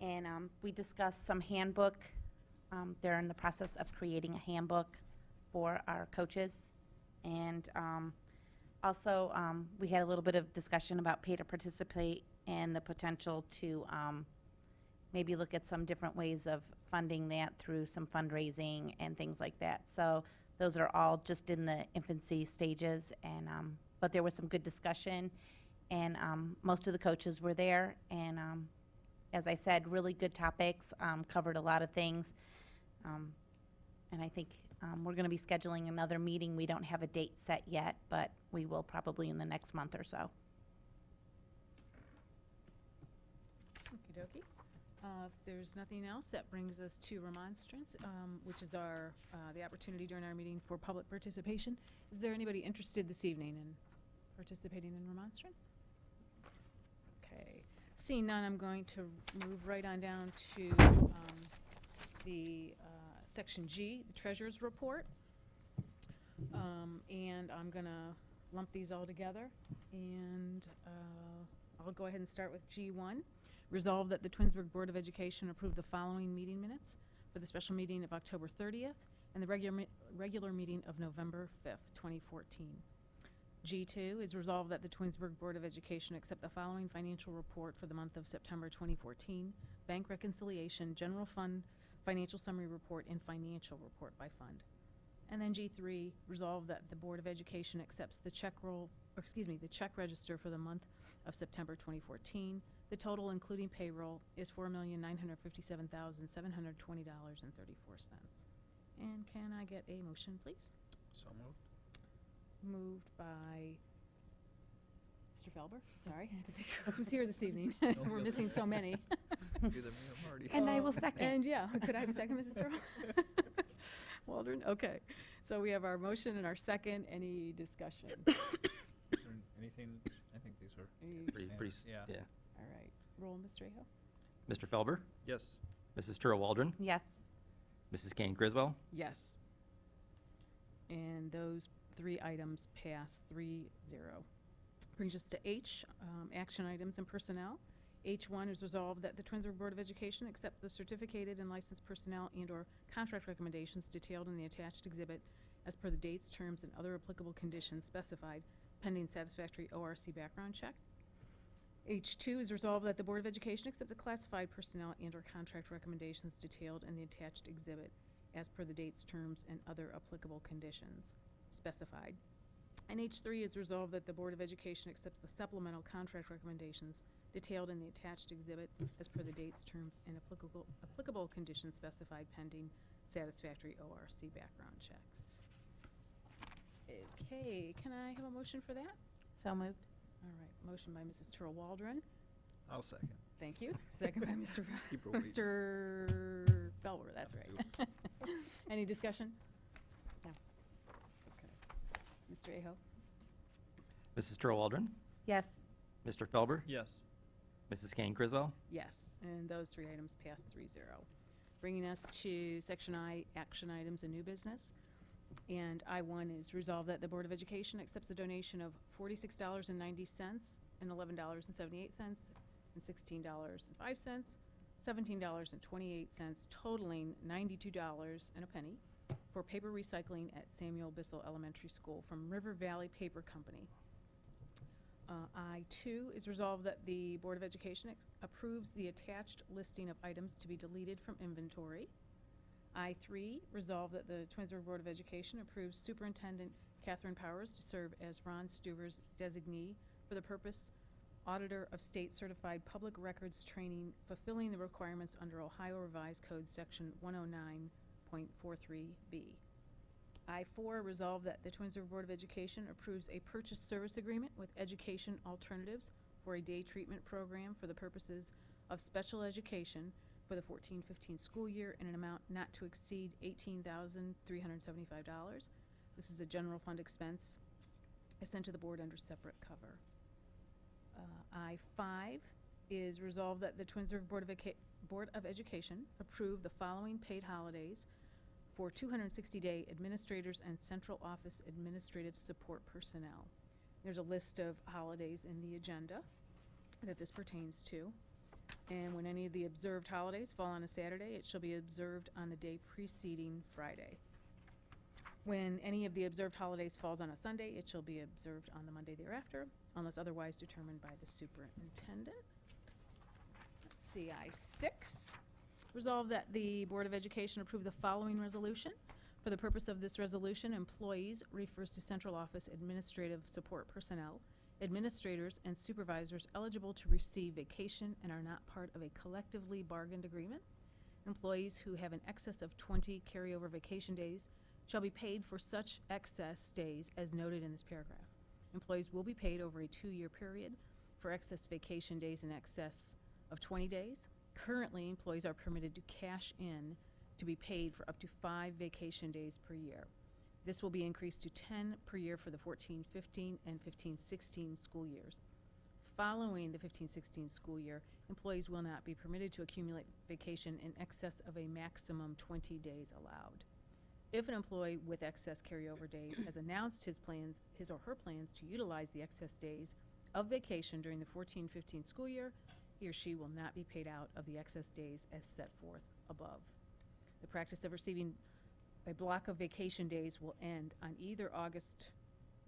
And we discussed some handbook. They're in the process of creating a handbook for our coaches. And also, we had a little bit of discussion about pay to participate and the potential to maybe look at some different ways of funding that through some fundraising and things like that. So those are all just in the infancy stages, and but there was some good discussion, and most of the coaches were there, and as I said, really good topics, covered a lot of things, and I think we're going to be scheduling another meeting. We don't have a date set yet, but we will probably in the next month or so. Okey dokey. If there's nothing else, that brings us to remonstrance, which is our, the opportunity during our meeting for public participation. Is there anybody interested this evening in participating in remonstrance? Okay. Seeing none, I'm going to move right on down to the Section G, the Treasurer's Report. And I'm going to lump these all together. And I'll go ahead and start with G1. Resolved that the Twinsburg Board of Education approve the following meeting minutes for the special meeting of October 30th and the regular meeting of November 5th, 2014. G2 is resolved that the Twinsburg Board of Education accept the following financial report for the month of September 2014, bank reconciliation, general fund, financial summary report, and financial report by fund. And then G3, resolved that the Board of Education accepts the check register for the month of September 2014. The total, including payroll, is $4,957,720.34. And can I get a motion, please? So moved. Moved by Mr. Felber. Sorry, I had to think who's here this evening. We're missing so many. Either me or Marty. And I will second. And yeah, could I have a second, Mrs. Terrell? Waldron, okay. So we have our motion and our second. Any discussion? Is there anything, I think these are. Pretty, Yeah. yeah. All right. Roll, Mr. Aho. Mr. Felber, Yes. Mrs. Turl Waldron, Yes. Mrs. Kane Griswold, Yes. And those 3 items pass 3-0. Brings us to H, action items and personnel. H1 is resolved that the Twinsburg Board of Education accept the certificated and licensed personnel and/or contract recommendations detailed in the attached exhibit as per the dates, terms, and other applicable conditions specified pending satisfactory ORC background check. H2 is resolved that the Board of Education accept the classified personnel and/or contract recommendations detailed in the attached exhibit as per the dates, terms, and other applicable conditions specified. And H3 is resolved that the Board of Education accepts the supplemental contract recommendations detailed in the attached exhibit as per the dates, terms, and applicable conditions specified pending satisfactory ORC background checks. Okay, can I have a motion for that? So moved. All right, motion by Mrs. Turl Waldron. I'll second. Thank you. Second by Mr. Keep her waiting. Mr. Felber, that's right. Any discussion? No. Okay. Mr. Aho? Mrs. Turl Waldron, Yes. Mr. Felber, Yes. Mrs. Kane Criswell, Yes, and those 3 items pass 3-0. Bringing us to Section I, action items and new business. And I-1 is resolved that the Board of Education accepts a donation of $46.90 and $11.78 and $16.05, $17.28, totaling $92 and a penny for paper recycling at Samuel Bissell Elementary School from River Valley Paper Company. I-2 is resolved that the Board of Education approves the attached listing of items to be deleted from inventory. I-3, resolved that the Twinsburg Board of Education approves Superintendent Catherine Powers to serve as Ron Stuver's designee for the purpose Auditor of State Certified Public Records Training, fulfilling the requirements under Ohio Revised Code Section 109.43B. I-4, resolved that the Twinsburg Board of Education approves a purchase service agreement with Education Alternatives for a day treatment program for the purposes of special education for the 14-15 school year in an amount not to exceed $18,375. This is a general fund expense sent to the board under separate cover. I-5 is resolved that the Twinsburg Board of Education approve the following paid holidays for 260-day administrators and central office administrative support personnel. There's a list of holidays in the agenda that this pertains to. And when any of the observed holidays fall on a Saturday, it shall be observed on the day preceding Friday. When any of the observed holidays falls on a Sunday, it shall be observed on the Monday thereafter, unless otherwise determined by the superintendent. Let's see, I-6. Resolved that the Board of Education approve the following resolution. For the purpose of this resolution, employees refers to central office administrative support personnel, administrators, and supervisors eligible to receive vacation and are not part of a collectively bargained agreement. Employees who have an excess of 20 carryover vacation days shall be paid for such excess days as noted in this paragraph. Employees will be paid over a 2-year period for excess vacation days in excess of 20 days. Currently, employees are permitted to cash in to be paid for up to 5 vacation days per year. This will be increased to 10 per year for the 14-15 and 15-16 school years. Following the 15-16 school year, employees will not be permitted to accumulate vacation in excess of a maximum 20 days allowed. If an employee with excess carryover days has announced his or her plans to utilize the excess days of vacation during the 14-15 school year, he or she will not be paid out of the excess days as set forth above. The practice of receiving a block of vacation days will end on either August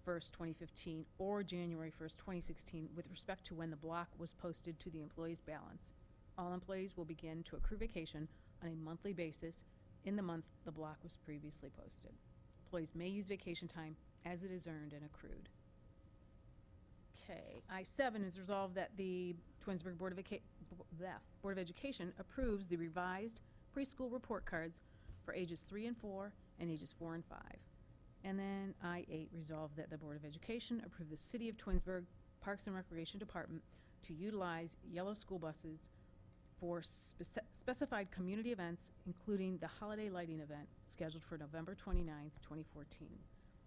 1st, 2015 or January 1st, 2016 with respect to when the block was posted to the employee's balance. All employees will begin to accrue vacation on a monthly basis in the month the block was previously posted. Employees may use vacation time as it is earned and accrued. Okay, I-7 is resolved that the Twinsburg Board of Education approves the revised preschool report cards for ages 3 and 4 and ages 4 and 5. And then I-8 resolved that the Board of Education approve the City of Twinsburg Parks and Recreation Department to utilize yellow school buses for specified community events, including the holiday lighting event scheduled for November 29th, 2014.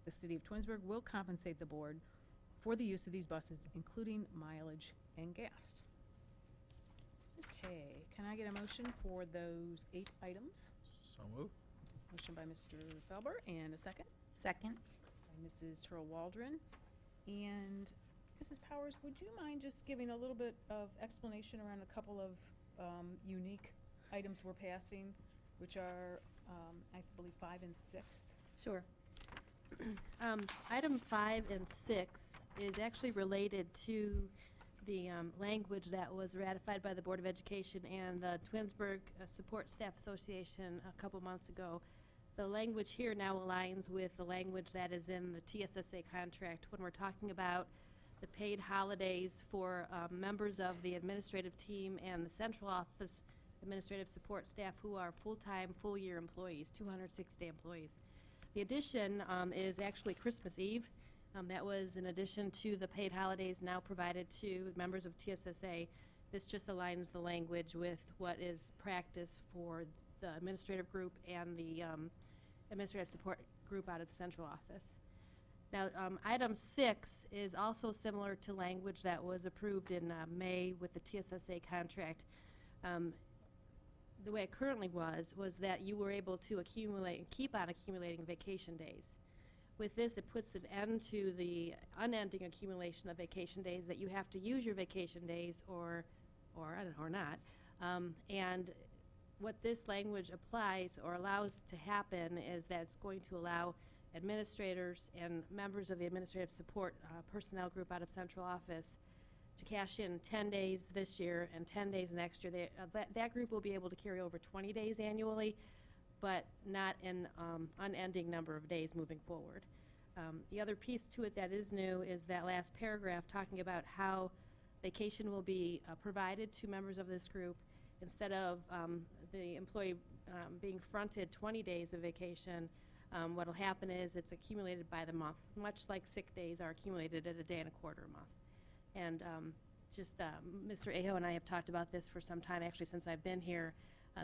The City of Twinsburg will compensate the board for the use of these buses, including mileage and gas. Okay, can I get a motion for those 8 items? So moved. Motion by Mr. Felber, and a second Second. by Mrs. Turl Waldron. And Mrs. Powers, would you mind just giving a little bit of explanation around a couple of unique items we're passing, which are, I believe, 5 and 6? Sure. Item 5 and 6 is actually related to the language that was ratified by the Board of Education and the Twinsburg Support Staff Association a couple months ago. The language here now aligns with the language that is in the TSSA contract when we're talking about the paid holidays for members of the administrative team and the central office administrative support staff who are full-time, full-year employees, 206-day employees. The addition is actually Christmas Eve. That was in addition to the paid holidays now provided to members of TSSA. This just aligns the language with what is practice for the administrative group and the administrative support group out of the central office. Now, item 6 is also similar to language that was approved in May with the TSSA contract. The way it currently was that you were able to accumulate and keep on accumulating vacation days. With this, it puts an end to the unending accumulation of vacation days that you have to use your vacation days or not. And what this language applies or allows to happen is that it's going to allow administrators and members of the administrative support personnel group out of central office to cash in 10 days this year and 10 days next year. That group will be able to carry over 20 days annually, but not an unending number of days moving forward. The other piece to it that is new is that last paragraph talking about how vacation will be provided to members of this group. Instead of the employee being fronted 20 days of vacation, what will happen is it's accumulated by the month, much like sick days are accumulated at a day and a quarter a month. And Mr. Aho and I have talked about this for some time, actually since I've been here.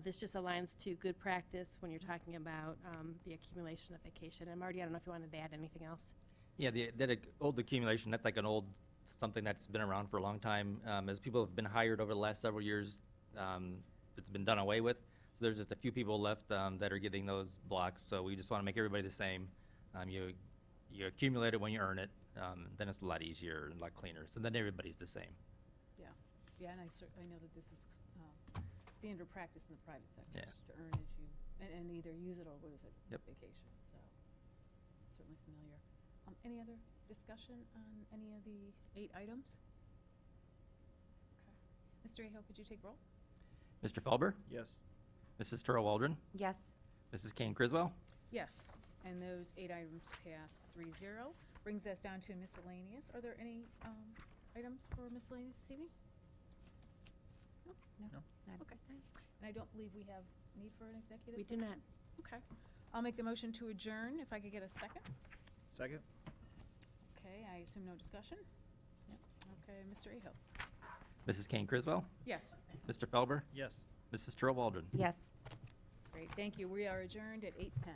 This just aligns to good practice when you're talking about the accumulation of vacation. And Marty, I don't know if you wanted to add anything else. Yeah, that old accumulation, that's like an old, something that's been around for a long time. As people have been hired over the last several years, it's been done away with. So there's just a few people left that are getting those blocks. So we just want to make everybody the same. You accumulate it when you earn it. Then it's a lot easier and a lot cleaner. So then everybody's the same. Yeah, and I know that this is standard practice in the private sector, Yeah. to earn as you, and either use it or lose it. Yep. Vacation, so certainly familiar. Any other discussion on any of the 8 items? Okay. Mr. Aho, could you take roll? Mr. Felber? Yes. Mrs. Turl Waldron? Yes. Mrs. Kane Criswell? Yes, and those 8 items pass 3-0. Brings us down to miscellaneous. Are there any items for miscellaneous this evening? No? No. Not at Okay. this time. And I don't believe we have need for an executive We do session? not. Okay. I'll make the motion to adjourn, if I could get a second. Second? Okay, I assume no discussion? Yep. Okay, Mr. Aho? Mrs. Kane Criswell? Yes. Mr. Felber? Yes. Mrs. Turl Waldron? Yes. Great, thank you. We are adjourned at 8:10.